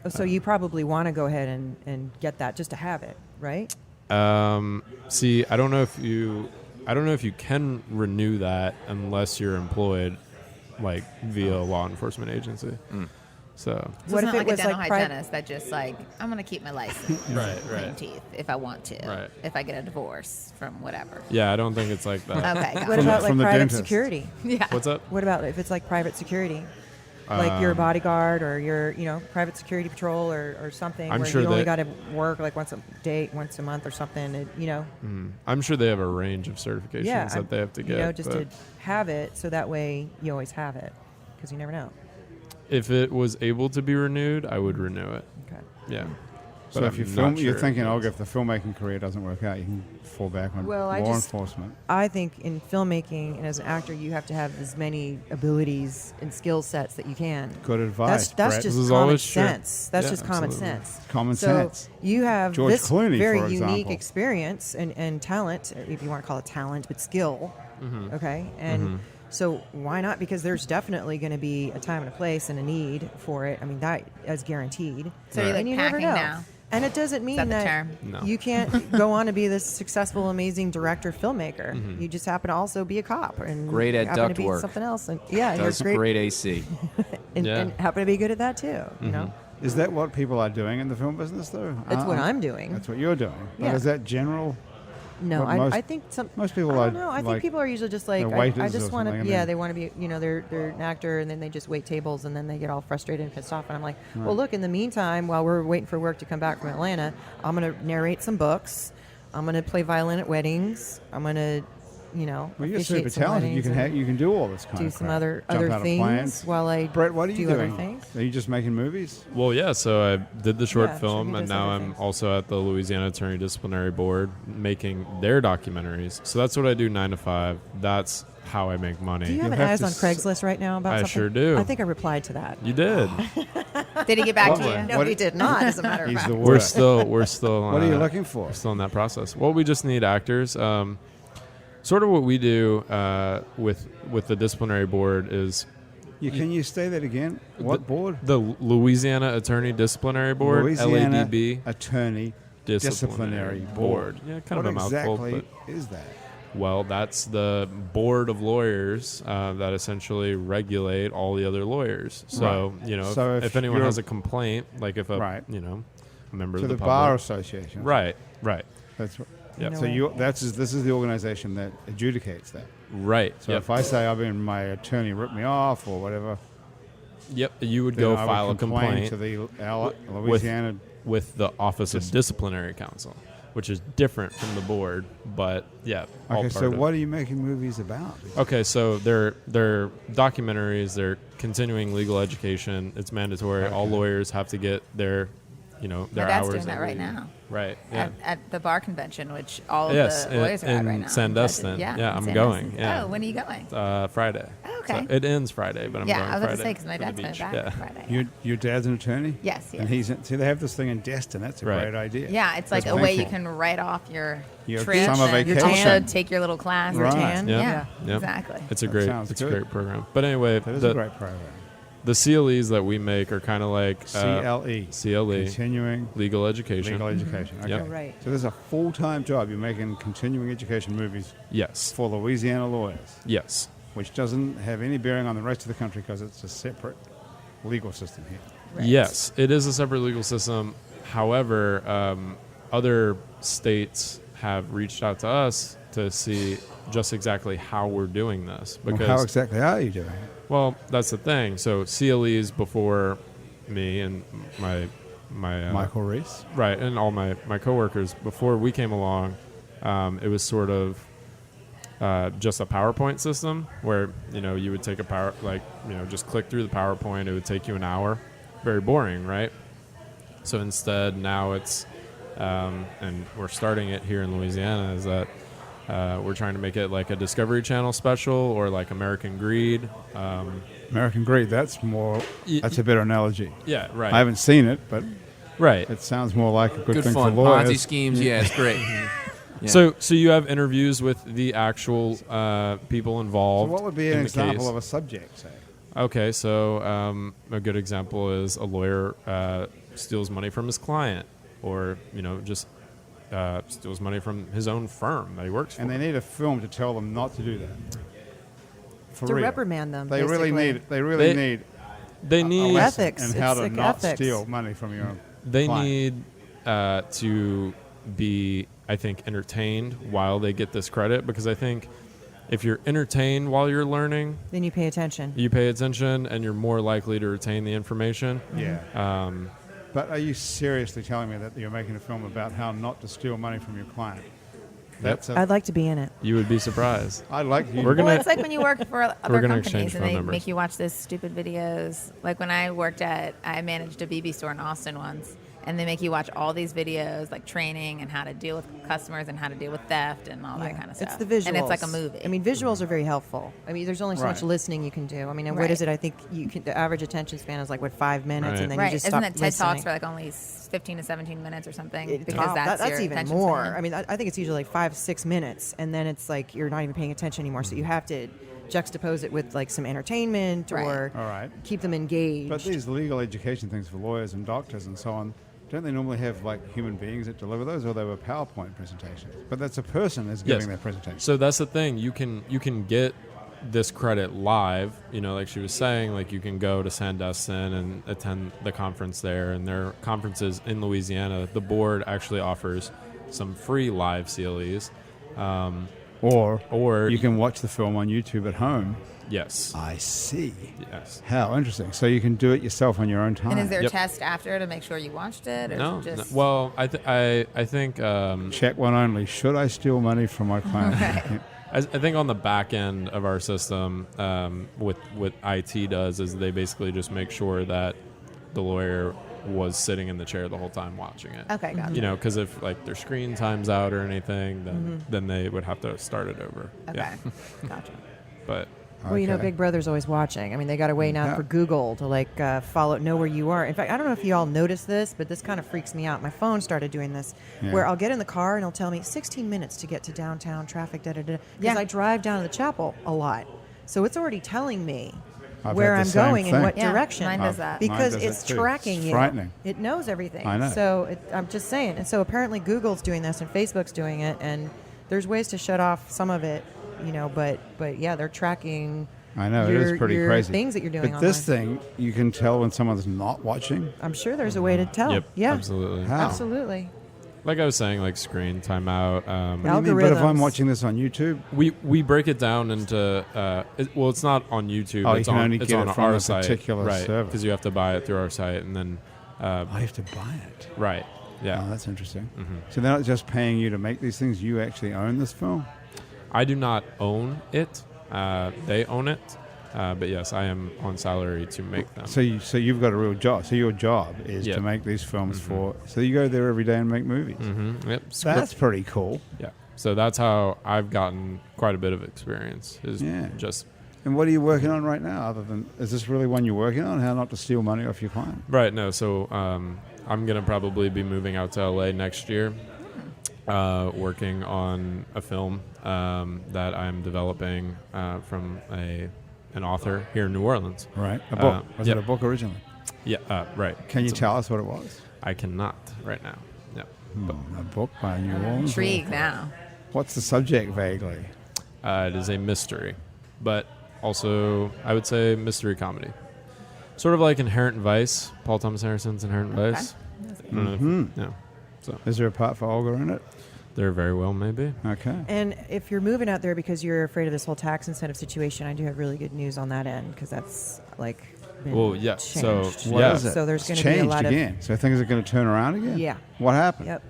So you probably want to go ahead and get that just to have it, right?
See, I don't know if you can renew that unless you're employed, like via a law enforcement agency. So
So
What
it's
if
not
it
like
was
a dental
like
hygienist that just like, I'm going to keep my license.
Right,
Clean
right.
teeth if I want to.
Right.
If I get a divorce from whatever.
yeah, I don't think it's like that.
Okay. Got
What
it.
about like
from the
private
dentist.
security?
Yeah.
What's up?
What about if it's like private security? Like your bodyguard or your, private security patrol or something
I'm
where
sure
you only
that-
got to work like once a month or something,
I'm sure they have a range of certifications
Yeah,
that they have to get.
just
but
to have it so that way you always have it because you never know.
if it was able to be renewed, I would renew it.
Okay.
Yeah.
So
But
if you
I'm
film,
not
you're
sure
thinking,
it
Olga,
is.
if the filmmaking career doesn't work out, you can fall back on
Well, I
law
just-
enforcement.
I think in filmmaking and as an actor, you have to have as many abilities and skill sets that you can.
Good advice,
That's
Brett.
just
This is
common
always true.
sense. That's
Yeah,
just common
absolutely.
sense.
Common
so
sense.
You have
George
this
Clooney,
very
for
unique
example.
experience and talent, if you want to call it talent, but skill. Okay, and so why not? Because there's definitely going to be a time and a place and a need for it. I mean, that is guaranteed.
So you're, like,
and you never
packing
know.
now?
And it doesn't mean
that the
that
term?
No.
you can't go on to be this successful, amazing director, filmmaker. You just happen to also be a cop and
Great at
happen to
duct
be
work.
something else. And yeah,
Does
you're
great AC.
and,
Yeah.
and happen to be good at that too. You know,
Is that what people are doing in the film business, though?
that's what I'm doing.
That's what you're doing. But
Yeah.
is that general?
No,
what most-
I think
most people
I
are
don't know. I think
like-
people are usually just like
they're
I
waiters
just
or
want to.
something, I
Yeah,
mean.
they want to be. They're an actor, and then they just wait tables, and then they get all frustrated and pissed off. And I'm like, well, look. In the meantime, while we're waiting for work to come back from Atlanta, I'm gonna narrate some books. I'm gonna play violin at weddings. I'm gonna,
Well, you're
officiate
super
some
talented. You
weddings
can
and
you can do all this kind
do
of
some
crap.
other
Jump out of
things
planes.
while I
Brett, what are you
do
doing?
other things.
Are you just making movies?
Well, yeah. So I did the short
Yeah, so
film,
he
and
does
now
other
I'm
things.
also at the Louisiana Attorney Disciplinary Board making their documentaries. So that's what I do 9 to 5. That's how I make money.
Do you have
You
an
have
ads
to
on Craigslist right now about
I
something?
sure do.
I think I replied to that.
You did.
Did he get back to
Lovely.
you?
No,
What-
he did not. As a matter of
He's
fact.
the
we're
worst.
still.
What are you looking for?
We're still in that process. Well, we just need actors. Sort of what we do with the disciplinary board is
Can you say that again? What board?
the Louisiana Attorney Disciplinary Board,
Louisiana
LADB
Attorney Disciplinary Board.
Yeah, kind of a
what
mouthful.
exactly
But,
is that?
well, that's the board of lawyers that essentially regulate all the other lawyers. So
Right.
you know,
So
if
if
anyone
you're-
has a complaint, like if a
Right.
a member
To
of
the
the
Bar
public,
Association.
right.
That's what.
Yep.
So this is the organization that adjudicates that.
Right.
So
yep.
if I say my attorney ripped me off or whatever,
Yep. You would
then
go
I
file a
would complain
complaint
to the Louisiana.
with the Office of Disciplinary Counsel, which is different from the board, but yeah. all
Okay,
part
so
of-
what are you making movies about?
Okay, so they're documentaries. They're continuing legal education. It's mandatory. All
Okay.
lawyers have to get their
My
their
dad's
hours
doing that
every
right
week.
now.
Right. Yeah.
At the bar convention, which all
Yes,
the lawyers are at
in
right now.
Sandestin.
Yeah,
Yeah,
in
I'm
Sandestin.
going, yeah.
Oh, when are you going?
Friday.
Oh, okay.
So it ends Friday, but I'm
Yeah,
going
I was about
Friday
to say because my
to the
dad's coming
beach.
back
Yeah.
Friday.
Your dad's an attorney?
Yes, he
And
is.
see, they have this thing in Destin. That's a
Right.
great idea.
Yeah, it's like
That's
a way you
painful.
can write off your
Your
trip
summer
and
vacation.
also take your little class.
Right.
tan.
Yeah.
Yeah,
Yep.
exactly.
It's a
That
great
sounds
it's a
good.
great program. But anyway,
That is a great program.
the CLEs that we make are kind of like
CLE.
CLE,
Continuing
legal education.
Legal Education. Okay.
Yep.
Oh, right.
So there's a full-time job. You're making continuing education movies
Yes.
for Louisiana lawyers,
Yes.
which doesn't have any bearing on the rest of the country because it's a separate legal system here.
Right.
Yes, it is a separate legal system. However, other states have reached out to us to see just exactly how we're doing this.
Well,
Because,
how exactly are you doing it?
well, that's the thing. So CLEs before me and my
Michael Reese?
right, and all my coworkers before we came along, it was sort of just a PowerPoint system where you would take just click through the PowerPoint. It would take you an hour. Very boring, right? So instead, now it's and we're starting it here in Louisiana. Is that we're trying to make it like a Discovery Channel special or like American Greed.
American Greed, that's a better analogy.
Yeah, right.
I haven't seen it, but
right.
it sounds more like a good,
Good
thing
fun.
for lawyers.
Ponzi schemes. Yeah, it's great. Yeah.
So you have interviews with the actual people
So
involved.
what would be
in
an
the
example
case.
of a subject, say?
Okay, so a good example is a lawyer steals money from his client, or just steals money from his own firm that he works for.
And they need a film to tell them not to do that. For
To
real.
reprimand them.
They really
basically.
need it. They really need
They
a
need
lesson
Ethics.
and how
It's
to
like
not
ethics.
steal money from your own
They
client.
need to be, I think, entertained while they get this credit, because I think if you're entertained while you're learning,
Then you pay attention.
you pay attention and you're more likely to retain the information.
Yeah. But are you seriously telling me that you're making a film about how not to steal money from your client? That's
I'd like to be in it.
You would be surprised.
I'd like you.
We're gonna-
Well, it's like when you work for other
gonna
companies
exchange
and
phone
they
numbers.
make you watch those stupid videos. Like when I managed a BB store in Austin once, and they make you watch all these videos, like training and how to deal with customers and how to deal with theft and all that kind of stuff.
It's the visuals.
And it's like a movie.
I mean, visuals are very helpful. I mean, there's only so much
Right.
listening you can do. I mean, and
Right.
what is it? I think the average attention span is like, 5 minutes,
Right.
and then
right.
you just
Isn't
stop
that TED
listening.
Talks for like only 15 to 17 minutes or something? Because
Wow,
that's your
even
attention
more.
span.
I mean, I think it's usually like 5-6 minutes, and then it's like you're not even paying attention anymore. So you have to juxtapose it with like some entertainment
Right.
or
All right.
keep them engaged.
But these legal education things for lawyers and doctors and so on, don't they normally have like human beings that deliver those, or they were PowerPoint presentations? But that's a person that's giving
Yes.
their presentation.
So that's the thing. You can get this credit live. You know, like she was saying, like you can go to Sandestin and attend the conference there, and their conferences in Louisiana. The board actually offers some free live CLEs.
Or you can watch the film on YouTube at home.
Yes.
I see.
Yes.
How interesting. So you can do it yourself on your own time.
And is there a
Yep.
test after to make sure you watched it? Or
No,
is it just
well, I think
Check one only. Should I steal money from my client?
Right.
I think on the back end of our system, what IT does is they basically just make sure that the lawyer was sitting in the chair the whole time watching it.
Okay, gotcha.
You know, because if like their screen times out or anything, then they would have to start it over.
Okay,
Yeah.
gotcha.
But
Well, you know,
Okay.
Big Brother's always watching. I mean, they got a way now
Yeah.
for Google to like know where you are. In fact, I don't know if you all noticed this, but this kind of freaks me out. My phone started doing this,
Yeah.
where I'll get in the car and it'll tell me 16 minutes to get to downtown traffic. Because
Yeah.
I drive down to the chapel a lot, so it's already telling me
I've
where
had
I'm
the same
going
thing.
and what
Yeah,
direction.
mine does that.
Because
Mine does
it's
it too.
tracking
It's
you.
frightening.
It knows everything.
I know.
So I'm just saying. And so apparently Google's doing this and Facebook's doing it, and there's ways to shut off some of it, you know. But yeah, they're tracking.
I know, it
your-
is pretty
your
crazy.
things that you're doing
But this
online.
thing, you can tell when someone's not watching.
I'm sure there's a way to tell.
yep,
Yeah,
absolutely.
How?
absolutely.
Like I was saying, like screen timeout.
What do you mean? But if I'm
Algorithms.
watching this on YouTube,
We break it down into well, it's not on YouTube.
Oh, you
it's
can
on,
only
it's
get
on
it from
our
a
site,
particular
right?
server.
Because you have to buy it through our site, and then
I have to buy it.
right, yeah.
Oh, that's interesting.
Mm-hmm.
So they're not just paying you to make these things. You actually own this film.
I do not own it. They own it. But yes, I am on salary to make them.
So you've got a real job. So your job is
Yeah.
to make these films for. So you go there every day and make movies.
Yep.
That's pretty cool.
yeah. So that's how I've gotten quite a bit of experience. Is
Yeah.
just
And what are you working on right now? Other than, is this really one you're working on? How not to steal money off your client?
right. No. So I'm gonna probably be moving out to LA next year, working on a film that I'm developing from an author here in New Orleans.
Right. A book. Was
yep.
it a book originally?
Yeah. Right.
Can you
It's a-
tell us what it was?
I cannot right now. Yeah.
A book by New Orleans.
Intrigued now.
What's the subject vaguely?
It is a mystery, but also I would say mystery comedy. Sort of like Inherent Vice, Paul Thomas Anderson's Inherent Vice. I don't know if- yeah. So
Is there a part for Olga in it?
there very well may be.
Okay.
And if you're moving out there because you're afraid of this whole tax incentive situation, I do have really good news on that end, because that's like been
Well, yeah, so-
changed.
What
Yeah.
is it?
So there's
It's
gonna be a
changed
lot of-
again. So things are going to turn around again?
Yeah.
What happened?
Yep.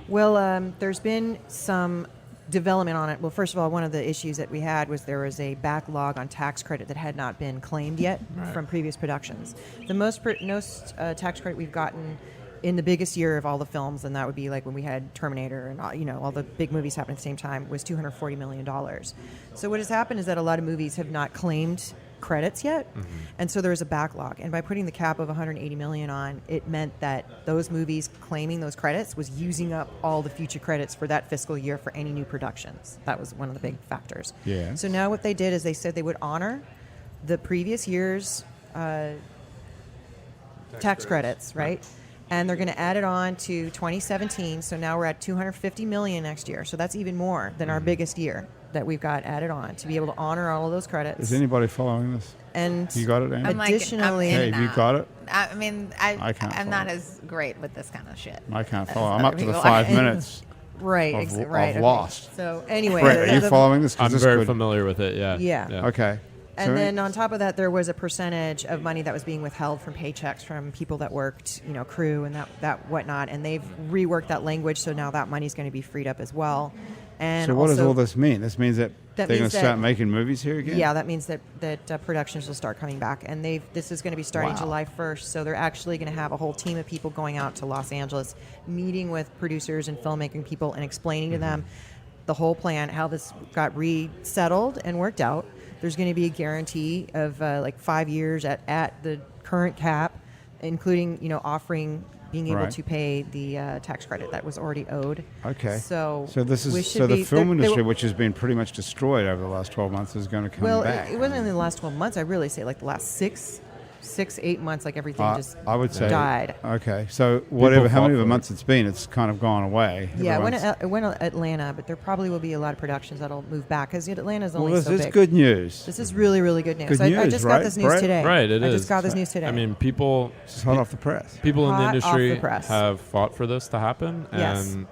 Well, there's been some development on it. Well, first of all, one of the issues that we had was there was a backlog on tax credit that had not been claimed yet from previous productions. The most tax credit we've gotten in the biggest year of all the films, and that would be like when we had Terminator and all the big movies happening at the same time, was $240 million. So what has happened is that a lot of movies have not claimed credits yet, and so there is a backlog. And by putting the cap of $180 million on, it meant that those movies claiming those credits was using up all the future credits for that fiscal year for any new productions. That was one of the big factors.
Yeah.
So now what they did is they said they would honor the previous year's tax credits, right? and they're going to add it on to 2017. So now we're at 250 million next year. So that's even more than our biggest year that we've got added on to be able to honor all of those credits.
Is anybody following this?
And
You got it, Andy?
I'm like,
Additionally-
I'm in
Hey,
and
have you
out.
got it?
I mean,
I can't
I'm
follow
not
it.
as great with this kind of shit.
I can't
as
follow. I'm
other
up to the
people
5
are.
minutes
right,
of
right. Okay.
lost.
So anyway,
Brett, are you
the-
following this? 'Cause
I'm
this
very
could-
familiar with it. Yeah.
Yeah.
Okay.
And
So-
then on top of that, there was a percentage of money that was being withheld from paychecks from people that worked, crew and that whatnot. And they've reworked that language, so now that money's going to be freed up as well. And
So what does
also-
all this mean? This means that
That
they're going
means
to
that-
start making movies here again?
Yeah, that means that productions will start coming back, and this is going to be starting
Wow.
July 1st. So they're actually going to have a whole team of people going out to Los Angeles, meeting with producers and filmmaking people, and explaining to them the whole plan, how this got resettled and worked out. There's going to be a guarantee of like 5 years at the current cap, including offering being able
Right.
to pay the tax credit that was already owed.
Okay.
So
this
we
is
should
so the
be-
film
they
industry,
were-
which has been pretty much destroyed over the last 12 months, is going to come
Well,
back.
it wasn't in the last 12 months. I really say like the last 8 months, like everything just
I would say
died.
Okay, so whatever, how
fought
many
for it.
months it's been, it's kind of gone away.
Yeah,
Everyone's-
it went to Atlanta, but there probably will be a lot of productions that'll move back because Atlanta's only
well, this
so
is
big.
good news.
This is really, really good news.
Good
I
news,
just
right,
got this news
Brett?
today.
Right, it
I
is.
just got this news today.
I mean, people
It's hot off the press.
people in the
Hot off the
industry
press.
have fought for this to happen,
Yes.
and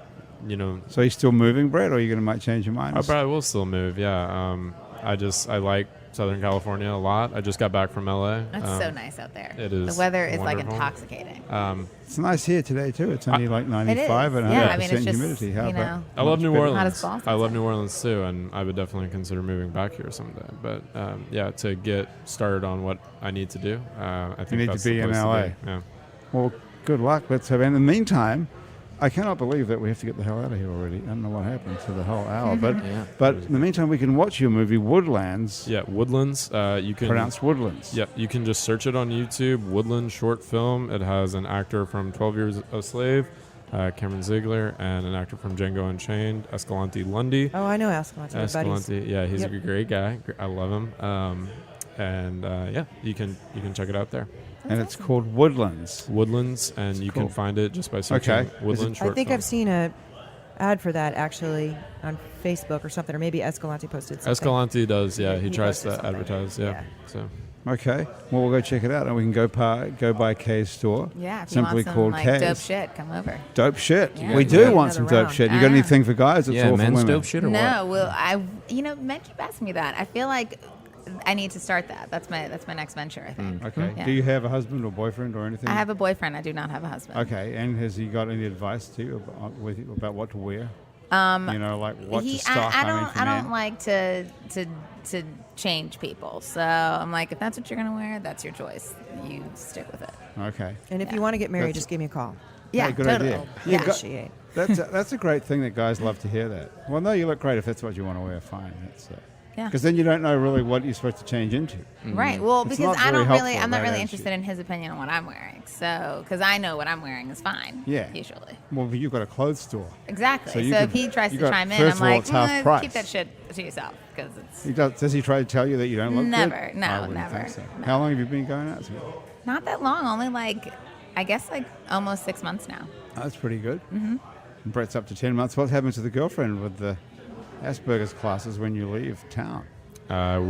So you're still moving, Brett, or are you going to might change your mind?
I probably will still move. Yeah, I like Southern California a lot. I just got back from LA.
It's so nice out there.
It is
The weather is like
wonderful.
intoxicating.
It's nice here today too. It's only like
It
95
is.
and
Yeah,
100%
I mean, it's just,
humidity. How about?
I love New
better.
Orleans.
Hot as balls
I love
outside.
New Orleans too, and I would definitely consider moving back here someday. But yeah, to get started on what I need to do, I think
need to
that's
be
the
in
place
LA.
To be. Yeah.
Well, good luck. Let's have. In the meantime, I cannot believe that we have to get the hell out of here already. I don't know what happened to the whole hour,
Yeah.
but in the meantime, we can watch your movie Woodlands.
Yeah, Woodlands. You can
Pronounced Woodlands.
Yeah, you can just search it on YouTube. Woodland short film. It has an actor from 12 Years a Slave, Cameron Ziegler, and an actor from Django Unchained, Escalante Lundy.
Oh, I know Escalante. Buddies.
Escalante, yeah, he's
Yep.
a great guy. I love him. And yeah, you can check it out there.
And it's called Woodlands.
Woodlands, and you
cool.
can find it just by searching
Okay.
Woodland short
I think
film.
I've seen a ad for that actually on Facebook or something, or maybe Escalante posted something.
Escalante does, yeah.
Yeah,
He
he
tries
posted
to
something.
advertise, yeah.
Yeah.
So
Okay. Well, we'll go check it out, and we can go by Kay's store.
Yeah, if
Simply
you want some
called
like
Kay's.
dope shit, come over.
Dope shit.
Yeah.
We
Yeah.
do
Yeah.
want some
Another
dope
round.
shit. You got
Ah.
anything for guys? It's
Yeah,
all for
men's
women.
dope shit or
No,
what?
well, men keep asking me that. I feel like I need to start that. That's my next venture, I think.
Okay.
Yeah.
Do you have a husband or boyfriend or anything?
I have a boyfriend. I do not have a husband.
Okay. And has he got any advice to you about what to wear?
Um,
You know, like what to
he,
stock.
I
mean,
don't.
for
I don't
men.
like to change people. So I'm like, if that's what you're gonna wear, that's your choice. You stick with it.
Okay.
And if
Yeah.
you want to get married,
That's-
just give me a call.
Yeah,
Hey, good
totally.
idea.
Yeah.
Appreciate.
That's a great thing that guys love to hear that. Well, no, you look great if that's what you want to wear. Fine. That's
Yeah.
because then you don't know really what you're supposed to change into.
Right. Well,
It's
because
not
I
very
don't really,
helpful,
I'm not
that
really
attitude.
interested in his opinion on what I'm wearing. So, because I know what I'm wearing is fine.
Yeah.
Usually.
Well, but you've got a clothes store.
Exactly.
So
So,
you
if
could-
he tries
you
to
got-
chime in,
first
I'm
of all,
like,
it's half price.
keep that shit to yourself because it's
Does he try to tell you that you don't look
Never.
good?
No,
I wouldn't
never.
think so.
No.
How long have you been going out to?
not that long. Only like, I guess like almost 6 months now.
Oh, that's pretty good. Mm-hmm. Brett's up to 10 months. What happens to the girlfriend with the Asperger's classes when you leave town?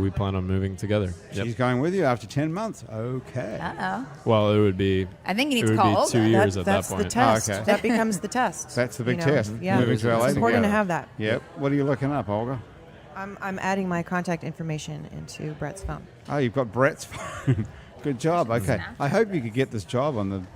we plan on moving together. Yep.
She's going with you after 10 months. Okay.
Uh-oh.
Well, it would be.
I think you
It
need to
would
call
be
Olga.
2 years at that
That's the
point.
test.
okay.
That becomes the test.
That's the big
you know?
test.
Yeah.
Moving to LA
It's important to
together.
have that.
Yep. What are you looking up, Olga?
I'm adding my contact information into Brett's phone.
Oh, you've got Brett's phone. Good job. Okay.
Snap.
I hope you could get this job on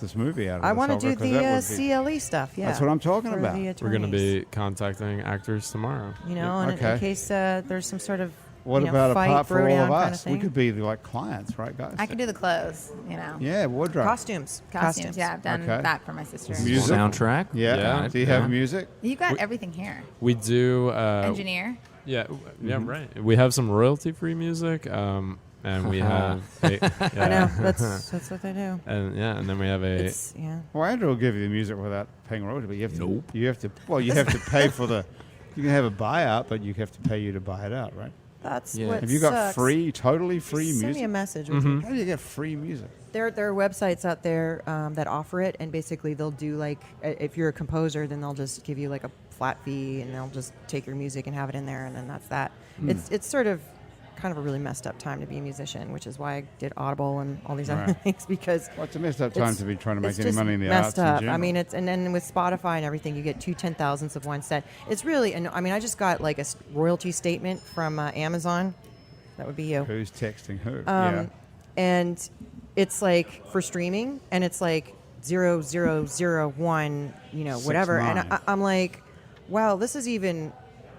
this movie out of
I
this,
want to
Olga,
do
'cause
the
that would be-
CLE stuff. Yeah,
That's what I'm talking
for
about.
the
We're going to
attorneys.
be contacting actors tomorrow.
You know, and
Okay.
in case there's some sort of
What
you know,
about
fight,
apart for all
throwdown
of
kind
us?
thing.
We could be like clients, right, guys?
I could do the clothes, you know.
Yeah, wardrobe.
costumes.
Costumes. Yeah, I've done
Okay.
that for my sister.
Music?
Soundtrack?
Yeah.
Yeah.
Do you have music?
You got everything here.
We do.
Engineer.
Yeah, yeah,
Mm-hmm.
right. We have some royalty-free music, and we have.
I know
yeah.
that's what they do.
And yeah, and then we have a.
It's yeah.
Well, Andrew will give you the music without paying royalty, but you have to. You have to. Well, you have to pay for the. You can have a buyout, but you have to pay you to buy it out, right?
That's
Yeah.
what
Have you got
sucks.
totally free
Send
music?
me a message.
How do you get free music?
There are websites out there that offer it, and basically they'll do like if you're a composer, then they'll just give you like a flat fee, and they'll just take your music and have it in there, and then that's that. It's sort of kind of a really messed up time to be a musician, which is why I did Audible and all these other
Right.
things because
Well, it's a messed up time
it's-
to be trying to make
it's
any
just
money in the
messed
arts in
up.
general.
I mean, and then with Spotify and everything, you get 2/10,000ths of one cent. It's really, and I mean, I just got like a royalty statement from Amazon. That would be you.
Who's texting who?
And it's like for streaming, and it's like 0001, whatever. And
69.
I'm like, wow, this is even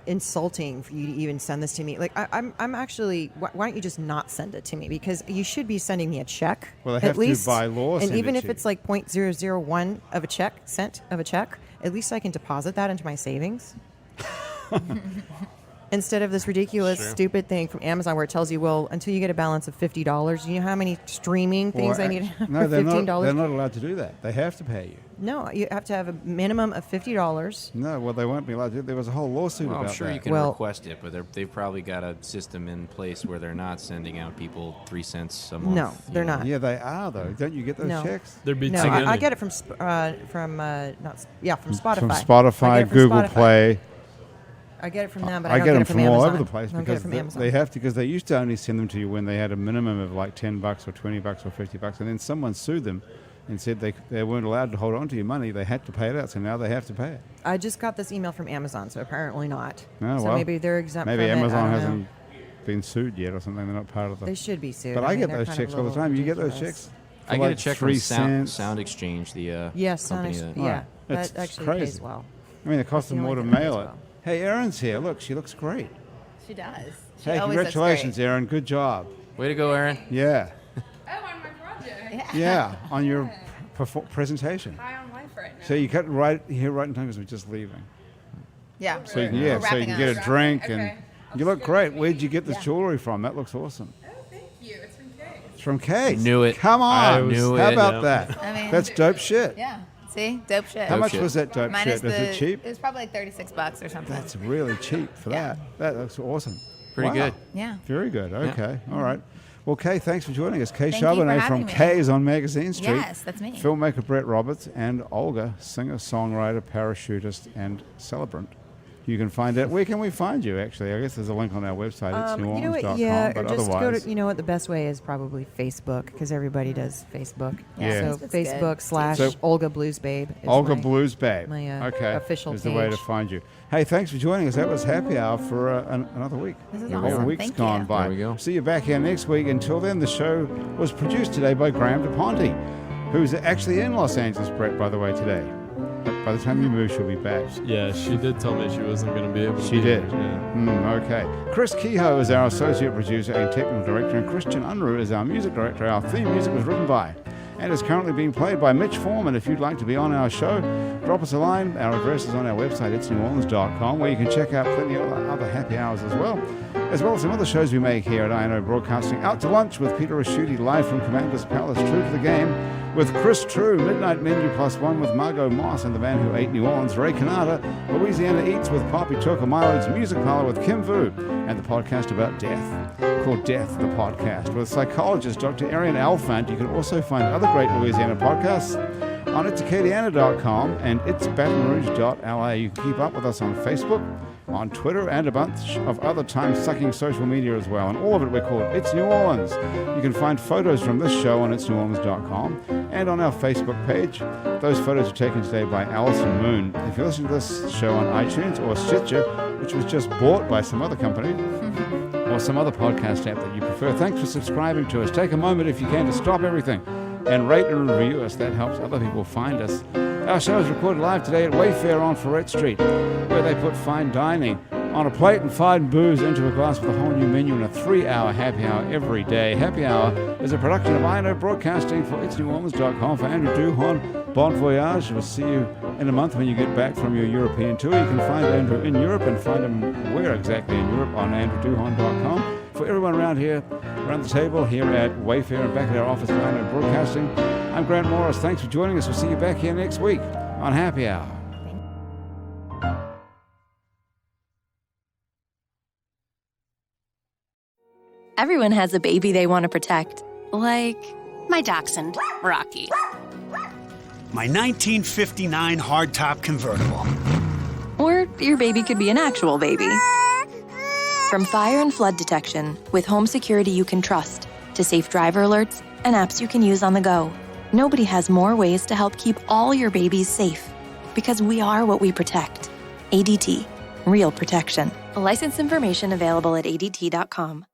insulting for you to even send this to me. Like, I'm actually, why don't you just not send it to me? Because you should be sending me a check.
Well, they have
at
to
least,
by law
and
send
even
it
if
to
it's like 0.001 of a check, at least I can deposit that into my savings. Instead of this ridiculous, stupid thing from Amazon where it tells you, well, until you get a balance of $50, you know how many streaming things I need to have
No,
for
they're
$15?
not. They're not allowed to do that. They have to pay you.
No, you have to have a minimum of $50.
No, well, they won't be allowed to. There was a whole lawsuit
Well,
about
I'm sure
that.
you can
Well-
request it, but they've probably got a system in place where they're not sending out people 3 cents a month.
No, they're
you know.
not.
Yeah, they are though. Don't you get those
No.
checks?
They're being
No,
together.
I get it from Spotify.
From
I
Spotify,
get it from
Google
Spotify.
Play.
I get it from them, but I
I
don't
get them
it
from
Amazon.
all over the place
I don't get
because
it from
they,
Amazon.
they have to. Because they used to only send them to you when they had a minimum of like $10 or $20 or $50, and then someone sued them and said they weren't allowed to hold on to your money. They had to pay it out, so now they have to pay it.
I just got this email from Amazon, so apparently not.
Oh,
So
well,
maybe they're exempt
Maybe
from
Amazon
it. I don't
hasn't
know.
been sued yet or something. They're not part of the.
They should be sued.
But I
mean,
get
they're
those
kind of
checks
a
all the
little
time. You get those
ridiculous.
checks?
I
For
get a
like
check
3
from
cents.
Sound Exchange, the
Yes,
company
Sonic,
that-
yeah.
Right. It's
That actually
crazy.
pays well.
I mean, it costs
That's
them
the
more to
only thing that
mail
pays
it.
well.
Hey, Erin's here. Look, she looks great.
She does. She
Hey,
always looks
congratulations,
great.
Erin. Good job.
Way to go, Aaron.
Yeah.
Oh, on my project.
Yeah, on your presentation.
Hi on Wayfare right now.
So you cut right here, right in time because we're just leaving.
Yeah.
So you can,
we're
yeah, so you
wrapping
can
up.
get a drink
Okay.
and
I'll
you
just
look
go
great.
to
Where'd you get this
Yeah.
jewelry from? That looks awesome.
Oh, thank you. It's from Kay.
It's from Kate.
Knew it.
Come
I
on.
knew
How
it,
about
yeah.
that?
I mean,
That's dope shit.
yeah. See, dope shit.
How
Dope
much
shit.
was that dope
Minus
shit? Is it cheap?
It was probably like $36 or something.
That's really cheap for
Yeah.
that. That looks awesome.
Pretty
Wow.
good.
Yeah.
Very good. Okay. All right. Well, Kay, thanks for joining us. Kay
Thank you for
Charbonnet
having
from
me.
Kay's on Magazine Street.
Yes, that's me.
Filmmaker Brett Roberts and Olga, singer, songwriter, parachutist, and celebrant. You can find out. Where can we find you, actually? I guess there's a link on our website. It's
You know what?
neworleans.com.
Yeah,
but
or just go
otherwise,
to. You know what? The best way is probably Facebook because everybody does Facebook.
Yeah.
So
Facebook's
Facebook /
So-
Olga Blues Babe. Is
Olga
my-
Blues Babe.
my,
okay.
official
is the way to
page.
find you. Hey, thanks for joining us. That was Happy Hour for another week.
This is
The whole
awesome.
week's
Thank
gone
you.
by.
There we go.
See you back here next week. Until then, the show was produced today by Graham DePonte, who's actually in Los Angeles, Brett, by the way, today. By the time you move, she'll be back.
Yeah, she did tell me she wasn't going to be able to.
She
be
did.
here, Yeah.
Okay. Chris Kehoe is our associate producer and technical director, and Christian Unruh is our music director. Our theme music was written by and is currently being played by Mitch Foreman. If you'd like to be on our show, drop us a line. Our address is on our website, it's neworleans.com, where you can check out plenty of other happy hours as well as some other shows we make here at INO Broadcasting. Out to Lunch with Peter Raschuti, live from Commander's Palace, True to the Game with Chris True, Midnight Menu +1 with Margot Moss and the Man Who Ate New Orleans, Ray Canada, Louisiana Eats with Poppy Tucker, Mileage Music Parlor with Kim Vu, and the podcast about death called Death, the Podcast, with psychologist Dr. Arian Alfant. You can also find other great Louisiana podcasts on itsacadiana.com and itsbatonrouge.la. You can keep up with us on Facebook, on Twitter, and a bunch of other time-sucking social media as well. And all of it we're called It's New Orleans. You can find photos from this show on itsneworleans.com and on our Facebook page. Those photos are taken today by Alison Moon. If you listen to this show on iTunes or Stitcher, which was just bought by some other company, or some other podcast app that you prefer, thanks for subscribing to us. Take a moment, if you can, to stop everything and rate and review us. That helps other people find us. Our show is recorded live today at Wayfare on Ferret Street, where they put fine dining on a plate and fine booze into a glass with a whole new menu and a 3-hour happy hour every day. Happy Hour is a production of INO Broadcasting for itsneworleans.com. For Andrew Duhon, bon voyage. We'll see you in a month when you get back from your European tour. You can find Andrew in Europe and find him where exactly in Europe on andrewduhon.com. For everyone around here, around the table here at Wayfare and back at our office at INO Broadcasting, I'm Grant Morris. Thanks for joining us. We'll see you back here next week on Happy Hour.
Everyone has a baby they want to protect. Like my dachshund, Rocky.
My 1959 hardtop convertible.
Or your baby could be an actual baby. From fire and flood detection, with home security you can trust, to safe driver alerts and apps you can use on the go, nobody has more ways to help keep all your babies safe. Because we are what we protect. ADT. Real protection. License information available at ADT.com.